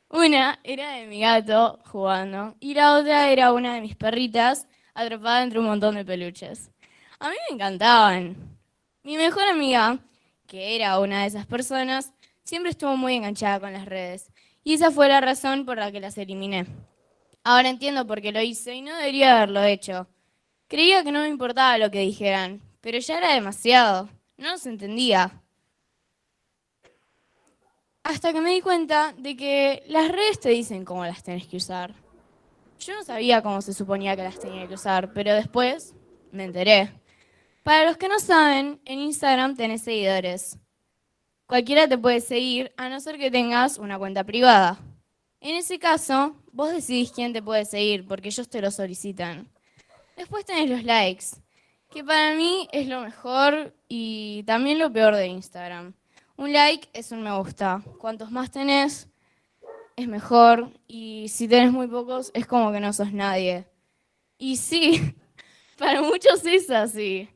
Una era de mi gato jugando y la otra era una de mis perritas atrapada entre un montón de peluches. A mí me encantaban. Mi mejor amiga, que era una de esas personas, siempre estuvo muy enganchada con las redes y esa fue la razón por la que las eliminé. Ahora entiendo por qué lo hice y no debería haberlo hecho. Creía que no me importaba lo que dijeran, pero ya era demasiado. No los entendía. Hasta que me di cuenta de que las redes te dicen cómo las tenés que usar. Yo no sabía cómo se suponía que las tenía que usar, pero después me enteré. Para los que no saben, en Instagram tenés seguidores. Cualquiera te puede seguir, a no ser que tengas una cuenta privada. En ese caso, vos decidís quién te puede seguir, porque ellos te lo solicitan. Después tenés los likes, que para mí es lo mejor y también lo peor de Instagram. Un like es un me gusta. Cuantos más tenés, es mejor. Y si tenés muy pocos, es como que no sos nadie. Y sí, para muchos es así.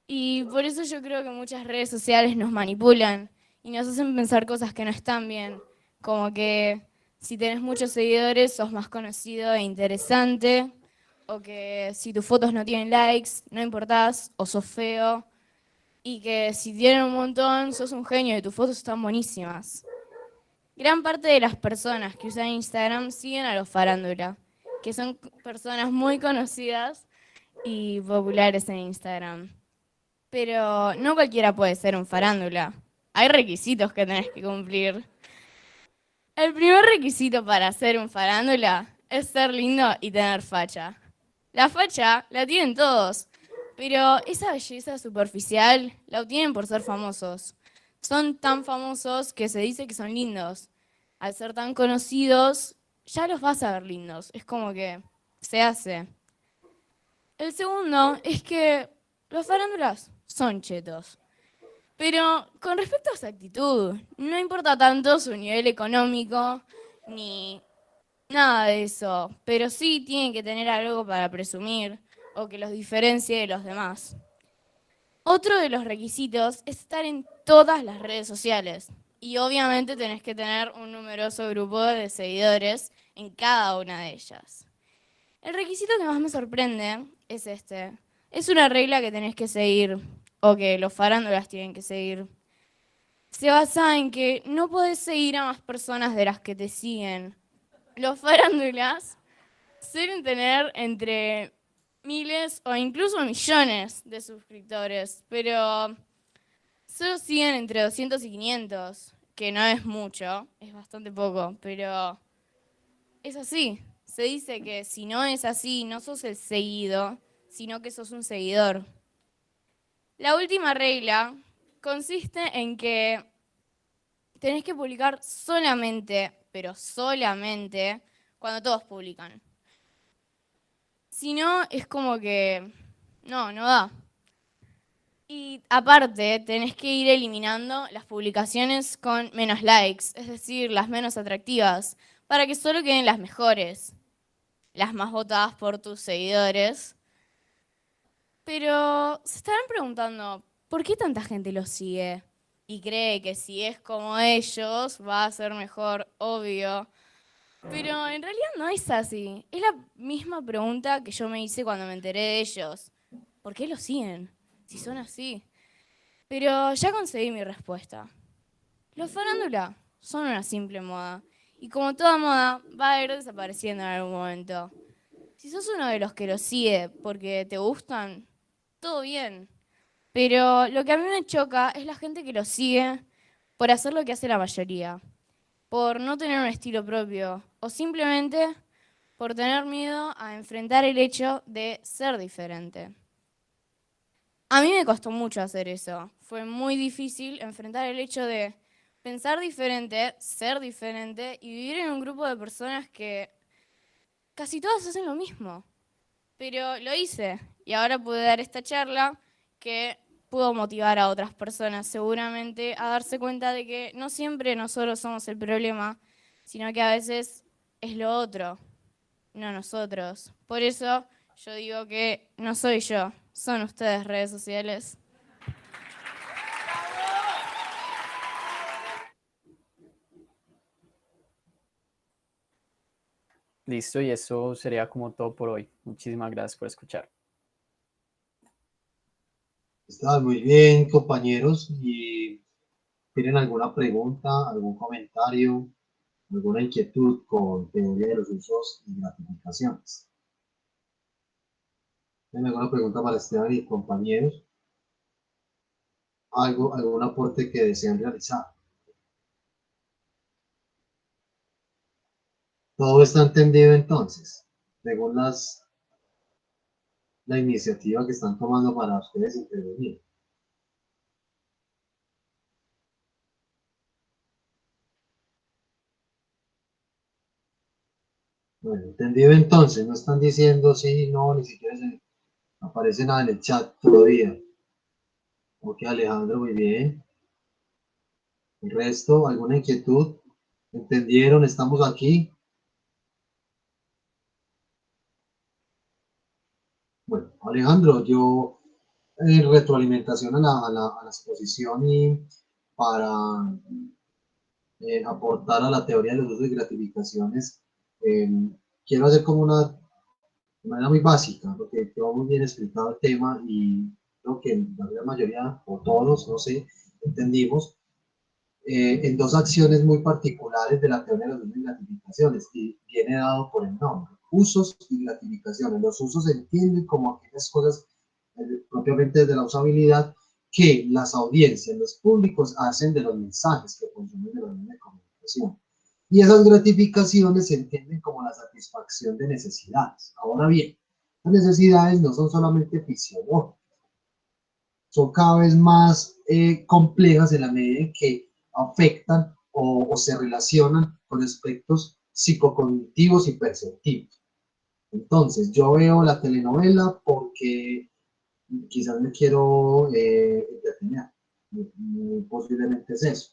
Y por eso yo creo que muchas redes sociales nos manipulan y nos hacen pensar cosas que no están bien. Como que si tenés muchos seguidores, sos más conocido e interesante. O que si tus fotos no tienen likes, no importás, o sos feo. Y que si tienen un montón, sos un genio y tus fotos están buenísimas. Gran parte de las personas que usan Instagram siguen a los farándula, que son personas muy conocidas y populares en Instagram. Pero no cualquiera puede ser un farándula. Hay requisitos que tenés que cumplir. El primer requisito para ser un farándula es ser lindo y tener facha. La facha la tienen todos, pero esa belleza superficial la obtienen por ser famosos. Son tan famosos que se dice que son lindos. Al ser tan conocidos, ya los vas a ver lindos. Es como que se hace. El segundo es que los farándulas son chetos. Pero con respecto a su actitud, no importa tanto su nivel económico ni nada de eso, pero sí tienen que tener algo para presumir o que los diferencie de los demás. Otro de los requisitos es estar en todas las redes sociales y obviamente tenés que tener un numeroso grupo de seguidores en cada una de ellas. El requisito que más me sorprende es este. Es una regla que tenés que seguir o que los farándulas tienen que seguir. Se basa en que no podés seguir a más personas de las que te siguen. Los farándulas suelen tener entre miles o incluso millones de suscriptores, pero solo siguen entre 200 y 500, que no es mucho, es bastante poco, pero es así. Se dice que si no es así, no sos el seguido, sino que sos un seguidor. La última regla consiste en que tenés que publicar solamente, pero solamente, cuando todos publican. Si no, es como que no da. Y aparte, tenés que ir eliminando las publicaciones con menos likes, es decir, las menos atractivas, para que solo queden las mejores, las más votadas por tus seguidores. Pero se estarán preguntando, ¿por qué tanta gente los sigue? Y cree que si es como ellos, va a ser mejor, obvio. Pero en realidad no es así. Es la misma pregunta que yo me hice cuando me enteré de ellos. ¿Por qué los siguen? Si son así. Pero ya conseguí mi respuesta. Los farándula son una simple moda. Y como toda moda, va a ir desapareciendo en algún momento. Si sos uno de los que los sigue porque te gustan, todo bien. Pero lo que a mí me choca es la gente que los sigue por hacer lo que hace la mayoría. Por no tener un estilo propio. O simplemente por tener miedo a enfrentar el hecho de ser diferente. A mí me costó mucho hacer eso. Fue muy difícil enfrentar el hecho de pensar diferente, ser diferente y vivir en un grupo de personas que casi todas hacen lo mismo. Pero lo hice y ahora pude dar esta charla que pudo motivar a otras personas seguramente a darse cuenta de que no siempre nosotros somos el problema, sino que a veces es lo otro, no nosotros. Por eso yo digo que no soy yo, son ustedes redes sociales. Listo, y eso sería como todo por hoy. Muchísimas gracias por escuchar. Está muy bien, compañeros. ¿Y tienen alguna pregunta, algún comentario, alguna inquietud con teoría de los usos y gratificaciones? ¿Tienen alguna pregunta para Esteban y compañeros? ¿Algún aporte que desean realizar? Todo está entendido entonces, según la iniciativa que están tomando para ustedes intervenir. Bueno, entendido entonces, no están diciendo sí, no, ni siquiera aparece nada en el chat todavía. Ok, Alejandro, muy bien. El resto, ¿alguna inquietud? ¿Entendieron? ¿Estamos aquí? Bueno, Alejandro, yo en retroalimentación a la exposición y para aportar a la teoría de los usos y gratificaciones, eh, quiero hacer como una de manera muy básica, porque quedó muy bien explicado el tema y creo que la gran mayoría, o todos, no sé, entendimos en dos acciones muy particulares de la teoría de los usos y gratificaciones, y viene dado por el nombre, usos y gratificaciones. Los usos se entienden como aquellas cosas propiamente desde la usabilidad que las audiencias, los públicos hacen de los mensajes que consumen de los medios de comunicación. Y esas gratificaciones se entienden como la satisfacción de necesidades. Ahora bien, las necesidades no son solamente fisiológicas, son cada vez más complejas en la medida en que afectan o se relacionan con aspectos psicocognitivos y perceptivos. Entonces, yo veo la telenovela porque quizás me quiero entretener, posiblemente es eso.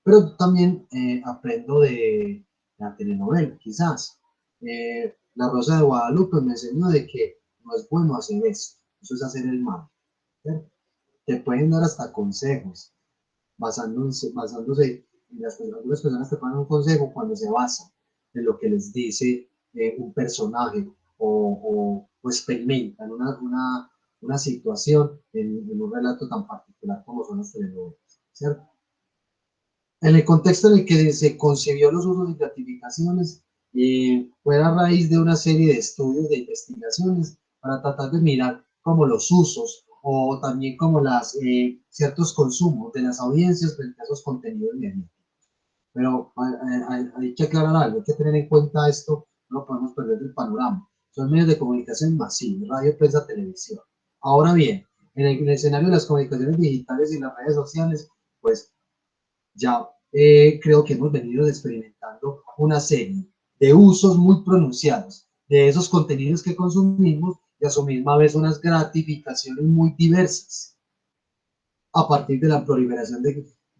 Pero también aprendo de la telenovela, quizás. La Rosa de Guadalupe me enseñó de que no es bueno hacer eso es hacer el mal. ¿Cierto? Te pueden dar hasta consejos, basándose en algunas personas te dan un consejo cuando se basa en lo que les dice un personaje o experimentan una situación en un relato tan particular como son las telenovelas, ¿cierto? En el contexto en el que se concibió los usos y gratificaciones, Y fue a raíz de una serie de estudios, de investigaciones, para tratar de mirar como los usos o también como ciertos consumos de las audiencias frente a esos contenidos mediáticos. Pero hay que aclarar algo, hay que tener en cuenta esto, no podemos perder el panorama. Son medios de comunicación masivos, radio, prensa, televisión. Ahora bien, en el escenario de las comunicaciones digitales y las redes sociales, pues ya creo que hemos venido experimentando una serie de usos muy pronunciados de esos contenidos que consumimos y a su misma vez unas gratificaciones muy diversas a partir de la proliferación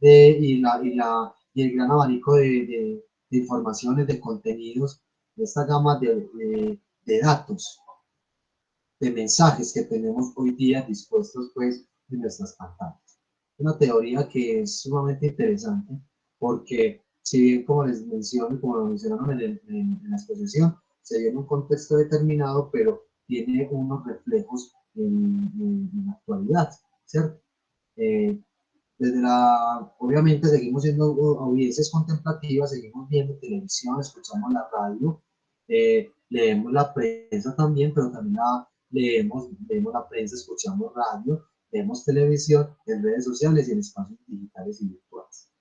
y el gran abanico de informaciones, de contenidos, de esta gama de datos, de mensajes que tenemos hoy día dispuestos pues en nuestras pantallas. Una teoría que es sumamente interesante porque si bien como les menciono, como lo mencionaron en la exposición, se dio en un contexto determinado, pero tiene unos reflejos en la actualidad, ¿cierto? Obviamente seguimos siendo audiencias contemplativas, seguimos viendo televisión, escuchamos la radio, leemos la prensa también, pero también leemos la prensa, escuchamos radio, vemos televisión, en redes sociales y en espacios digitales y virtuales,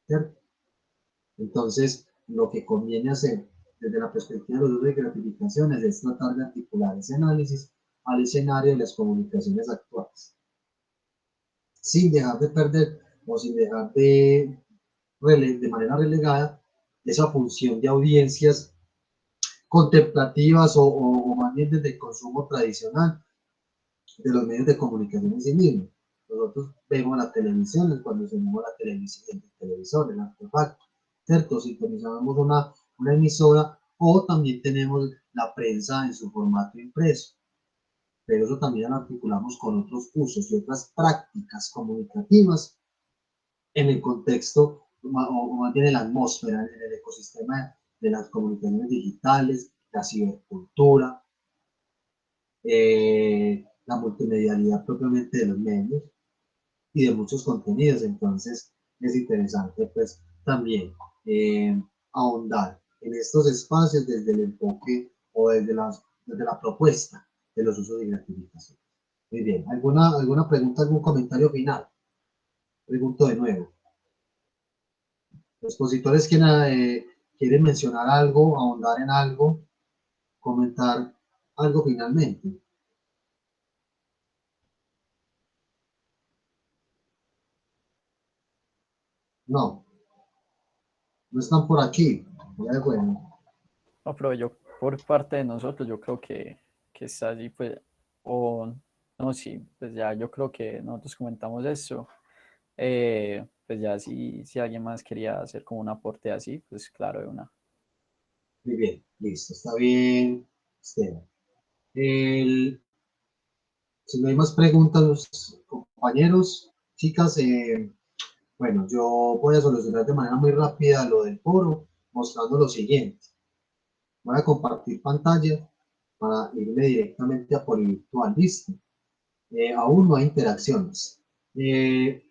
¿cierto? Entonces, lo que conviene hacer desde la perspectiva de los usos de gratificaciones es tratar de articular ese análisis al escenario de las comunicaciones actuales, sin dejar de perder o sin dejar de manera relegada esa función de audiencias contemplativas o más bien desde el consumo tradicional de los medios de comunicación en sí mismos. Nosotros vemos la televisión, cuando tenemos la televisión, el televisor, el artefacto, ¿cierto? Sintonizamos una emisora o también tenemos la prensa en su formato impreso. Pero eso también lo articulamos con otros usos y otras prácticas comunicativas en el contexto, o más bien en la atmósfera, en el ecosistema de las comunicaciones digitales, la cibercultura, la multimedialidad propiamente de los medios y de muchos contenidos. Entonces es interesante pues también ahondar en estos espacios desde el enfoque o desde la propuesta de los usos de gratificación. Muy bien, ¿alguna pregunta, algún comentario final? Pregunto de nuevo. Los expositores quieren mencionar algo, ahondar en algo, comentar algo finalmente. No están por aquí. Bueno. No, pero yo, por parte de nosotros, yo creo que está allí, pues, o no, sí, pues ya yo creo que nosotros comentamos eso. Pues ya si alguien más quería hacer como un aporte así, pues claro, de una. Muy bien, listo, está bien, Esteban. Si no hay más preguntas, compañeros, chicas, bueno, yo voy a solucionar de manera muy rápida lo del foro, mostrando lo siguiente. Voy a compartir pantalla para irme directamente a Polivirtual, listo. Aún no hay interacciones. Doy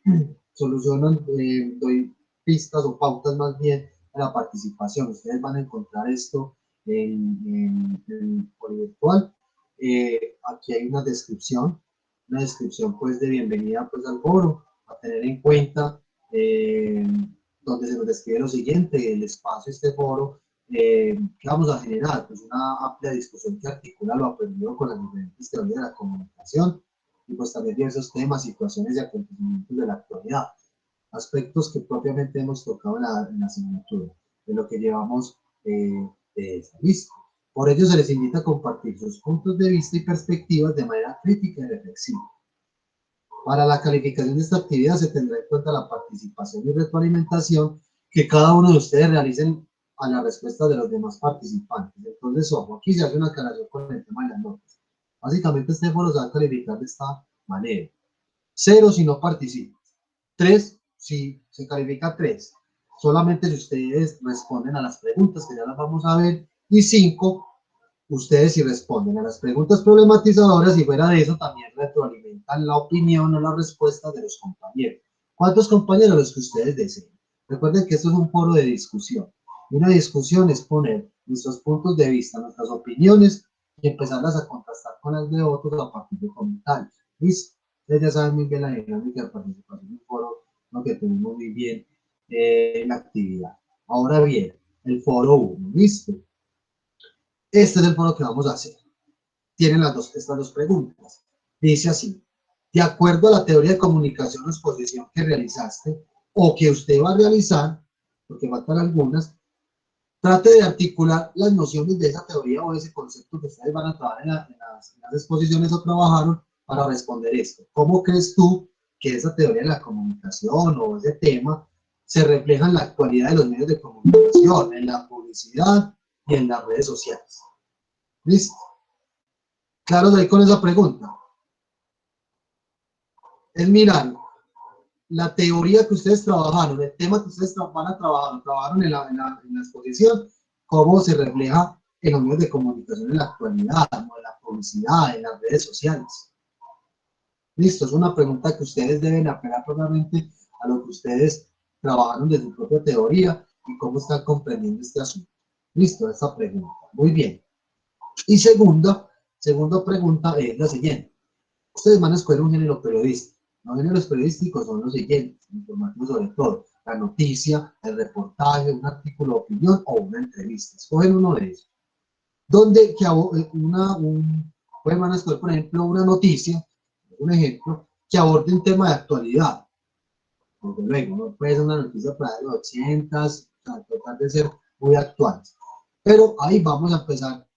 pistas o pautas más bien a la participación. Ustedes van a encontrar esto en Polivirtual. Aquí hay una descripción pues de bienvenida pues al foro, a tener en cuenta, donde se nos describe lo siguiente: el espacio, este foro, ¿qué vamos a generar? Pues una amplia discusión que articula lo aprendido con las diferentes teorías de la comunicación y pues también diversos temas, situaciones y acontecimientos de la actualidad, aspectos que propiamente hemos tocado en la asignatura, de lo que llevamos de esta lista. Por ello se les invita a compartir sus puntos de vista y perspectivas de manera crítica y reflexiva. Para la calificación de esta actividad se tendrá en cuenta la participación y retroalimentación que cada uno de ustedes realicen a la respuesta de los demás participantes. Entonces, ojo, aquí se hace una aclaración con el tema de las notas. Básicamente este foro se va a calificar de esta manera: 0 si no participan, 3 si se califica 3, solamente si ustedes responden a las preguntas, que ya las vamos a ver, y 5 ustedes si responden a las preguntas problematizadoras, y fuera de eso también retroalimentan la opinión o la respuesta de los compañeros. ¿Cuántos compañeros? Los que ustedes deseen. Recuerden que esto es un foro de discusión. Una discusión es poner nuestros puntos de vista, nuestras opiniones y empezarlas a contrastar con las de otros a partir de comentarios. ¿Listo? Ustedes ya saben muy bien la dinámica de participación en un foro, lo que tenemos muy bien la actividad. Ahora bien, el foro 1, ¿listo? Este es el foro que vamos a hacer. Tienen estas dos preguntas. Dice así: de acuerdo a la teoría de comunicación o exposición que realizaste o que usted va a realizar, porque faltan algunas, trate de articular las nociones de esa teoría o ese concepto que ustedes van a trabajar en las exposiciones o trabajaron para responder esto. ¿Cómo crees tú que esa teoría de la comunicación o ese tema se refleja en la actualidad de los medios de comunicación, en la publicidad y en las redes sociales? ¿Listo? ¿Claros ahí con esa pregunta? Es mirar la teoría que ustedes trabajaron, el tema que ustedes van a trabajar, trabajaron en la exposición, cómo se refleja en los medios de comunicación en la actualidad, en la publicidad, en las redes sociales. Listo, es una pregunta que ustedes deben apelar totalmente a lo que ustedes trabajaron de su propia teoría y cómo están comprendiendo este asunto. Listo, esta pregunta. Muy bien. Y segunda pregunta es la siguiente. Ustedes van a escoger un género periodístico. Los géneros periodísticos son los siguientes, informativos sobre todo: la noticia, el reportaje, un artículo de opinión o una entrevista. Escogen uno de ellos. Donde van a escoger, por ejemplo, una noticia, un ejemplo, que aborde un tema de actualidad. Porque luego, no puede ser una noticia para los 80s, tratar de ser muy actuales. Pero ahí vamos a empezar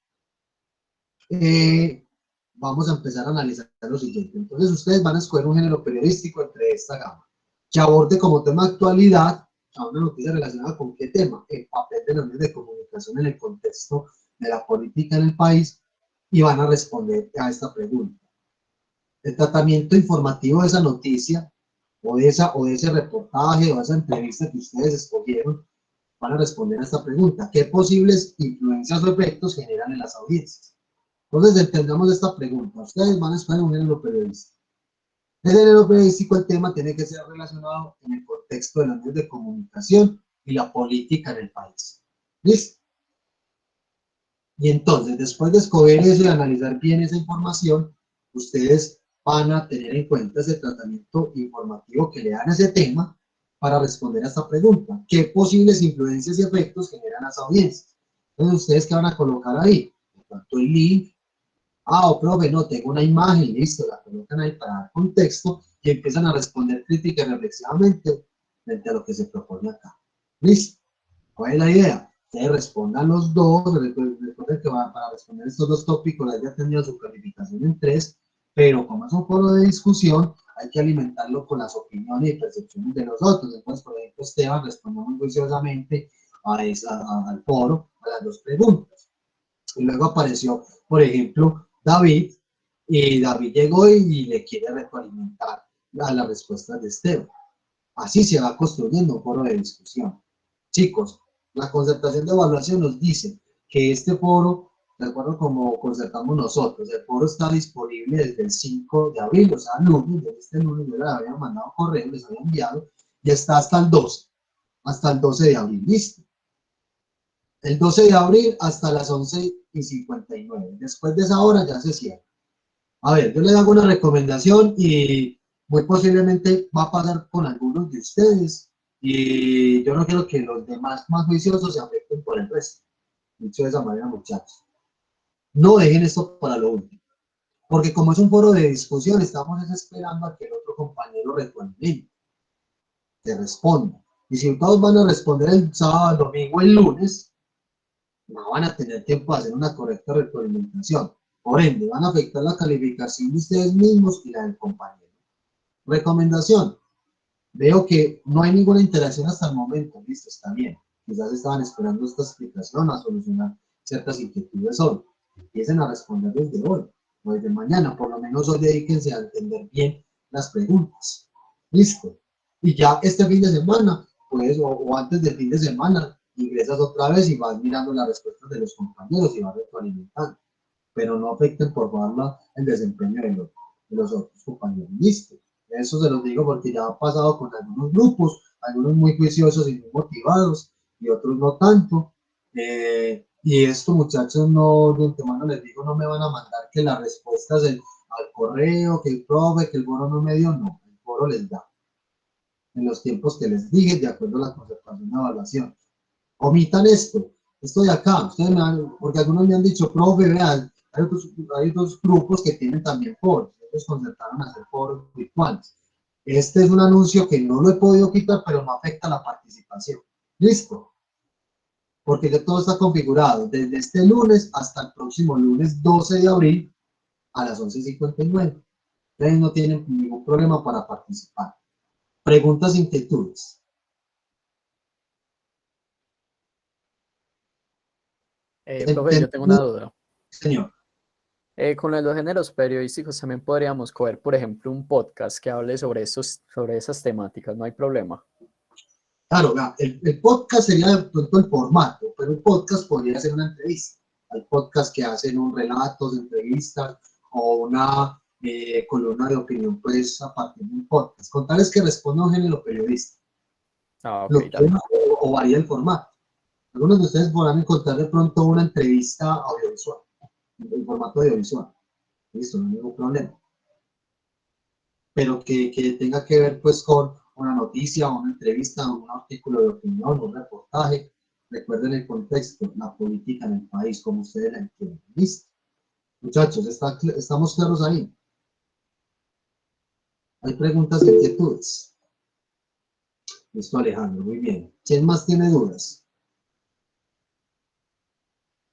a analizar lo siguiente. Entonces ustedes van a escoger un género periodístico entre esta gama, que aborde como tema actualidad, a una noticia relacionada con qué tema: el papel de los medios de comunicación en el contexto de la política en el país, y van a responder a esta pregunta. El tratamiento informativo de esa noticia, o de ese reportaje, o de esa entrevista que ustedes escogieron, van a responder a esta pregunta: ¿qué posibles influencias o efectos generan en las audiencias? Entonces, entendamos esta pregunta. Ustedes van a escoger un género periodístico. El género periodístico, el tema tiene que ser relacionado en el contexto de los medios de comunicación y la política en el país. ¿Listo? Y entonces, después de escoger eso y analizar bien esa información, ustedes van a tener en cuenta ese tratamiento informativo que le dan a ese tema para responder a esta pregunta: ¿qué posibles influencias y efectos generan las audiencias? Entonces, ¿ustedes qué van a colocar ahí? Tanto el link. Profe, no, tengo una imagen, listo, la colocan ahí para dar contexto y empiezan a responder crítica y reflexivamente frente a lo que se propone acá. ¿Listo? ¿Cuál es la idea? Ustedes respondan los dos. Recuerden que para responder estos dos tópicos ya tenido su calificación en 3, pero como es un foro de discusión, hay que alimentarlo con las opiniones y percepciones de los otros. Entonces, por ejemplo, Esteban respondió muy juiciosamente al foro a las dos preguntas. Y luego apareció, por ejemplo, David, y David llegó y le quiere retroalimentar a las respuestas de Esteban. Así se va construyendo un foro de discusión. Chicos, la concertación de evaluación nos dice que este foro, de acuerdo como concertamos nosotros, el foro está disponible desde el 5 de abril, o sea, lunes, desde este lunes yo les había mandado correo, les había enviado, y está hasta el 12 de abril, listo. El 12 de abril hasta las 11:59. Después de esa hora ya se cierra. A ver, yo les hago una recomendación y muy posiblemente va a pasar con algunos de ustedes, y yo no quiero que los demás más juiciosos se afecten por el resto. Dicho de esa manera, muchachos, no dejen esto para lo último, porque como es un foro de discusión, estamos esperando a que el otro compañero retroalimente, que responda. Y si todos van a responder el sábado, el domingo, el lunes, no van a tener tiempo de hacer una correcta retroalimentación. Por ende, van a afectar la calificación de ustedes mismos y la del compañero. Recomendación: veo que no hay ninguna interacción hasta el momento. Listo, está bien. Quizás estaban esperando esta explicación a solucionar ciertas inquietudes hoy. Empiecen a responder desde hoy o desde mañana. Por lo menos hoy dedíquense a entender bien las preguntas. Listo. Y ya este fin de semana, pues, o antes del fin de semana, ingresas otra vez y vas mirando las respuestas de los compañeros y vas retroalimentando. Pero no afecten, por favor, el desempeño de los otros compañeros. Listo. Eso se los digo porque ya ha pasado con algunos grupos, algunos muy juiciosos y muy motivados, y otros no tanto. Y esto, muchachos, no, de antemano les digo, no me van a mandar que las respuestas al correo, que el profe, que el foro no me dio, no, el foro les da. En los tiempos que les dije, de acuerdo a la concertación de evaluación. Omitan esto de acá, porque algunos me han dicho, profe, vean, hay otros grupos que tienen también foros, ellos concertaron a hacer foros virtuales. Este es un anuncio que no lo he podido quitar, pero no afecta la participación. ¿Listo? Porque ya todo está configurado desde este lunes hasta el próximo lunes 12 de abril a las 11:59. Ustedes no tienen ningún problema para participar. Preguntas, inquietudes. Profe, yo tengo una duda. Señor. Con lo de los géneros periodísticos también podríamos coger, por ejemplo, un podcast que hable sobre esas temáticas, no hay problema. Claro, el podcast sería de pronto el formato, pero un podcast podría ser una entrevista. Hay podcasts que hacen un relatos, entrevistas o una columna de opinión, pues a partir de un podcast. Contarles que responda un género periodístico. Ah, ok, O varía el formato. Algunos de ustedes podrán encontrar de pronto una entrevista audiovisual, en formato audiovisual. Listo, no hay ningún problema. Pero que tenga que ver pues con una noticia, una entrevista, un artículo de opinión, un reportaje. Recuerden el contexto, la política en el país, como ustedes la entienden. ¿Listo? Muchachos, ¿estamos claros ahí? ¿Hay preguntas e inquietudes? Listo, Alejandro, muy bien. ¿Quién más tiene dudas?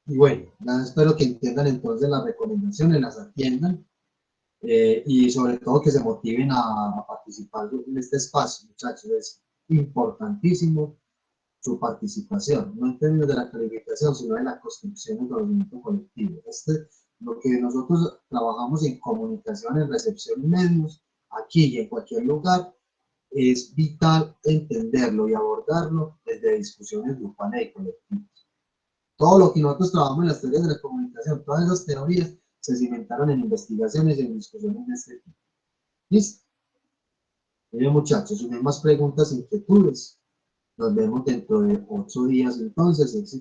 Y bueno, ya espero que entiendan entonces las recomendaciones, las atiendan. Y sobre todo que se motiven a participar en este espacio, muchachos. Es importantísimo su participación, no en términos de la calificación, sino de la construcción del conocimiento colectivo. Lo que nosotros trabajamos en comunicación, en recepción y medios, aquí y en cualquier lugar, es vital entenderlo y abordarlo desde discusiones grupales y colectivas. Todo lo que nosotros trabajamos en las teorías de la comunicación, todas esas teorías se cimentaron en investigaciones y en discusiones de este tipo. ¿Listo? Muy bien, muchachos, si no hay más preguntas, inquietudes, nos vemos dentro de 8 días entonces. Éxito.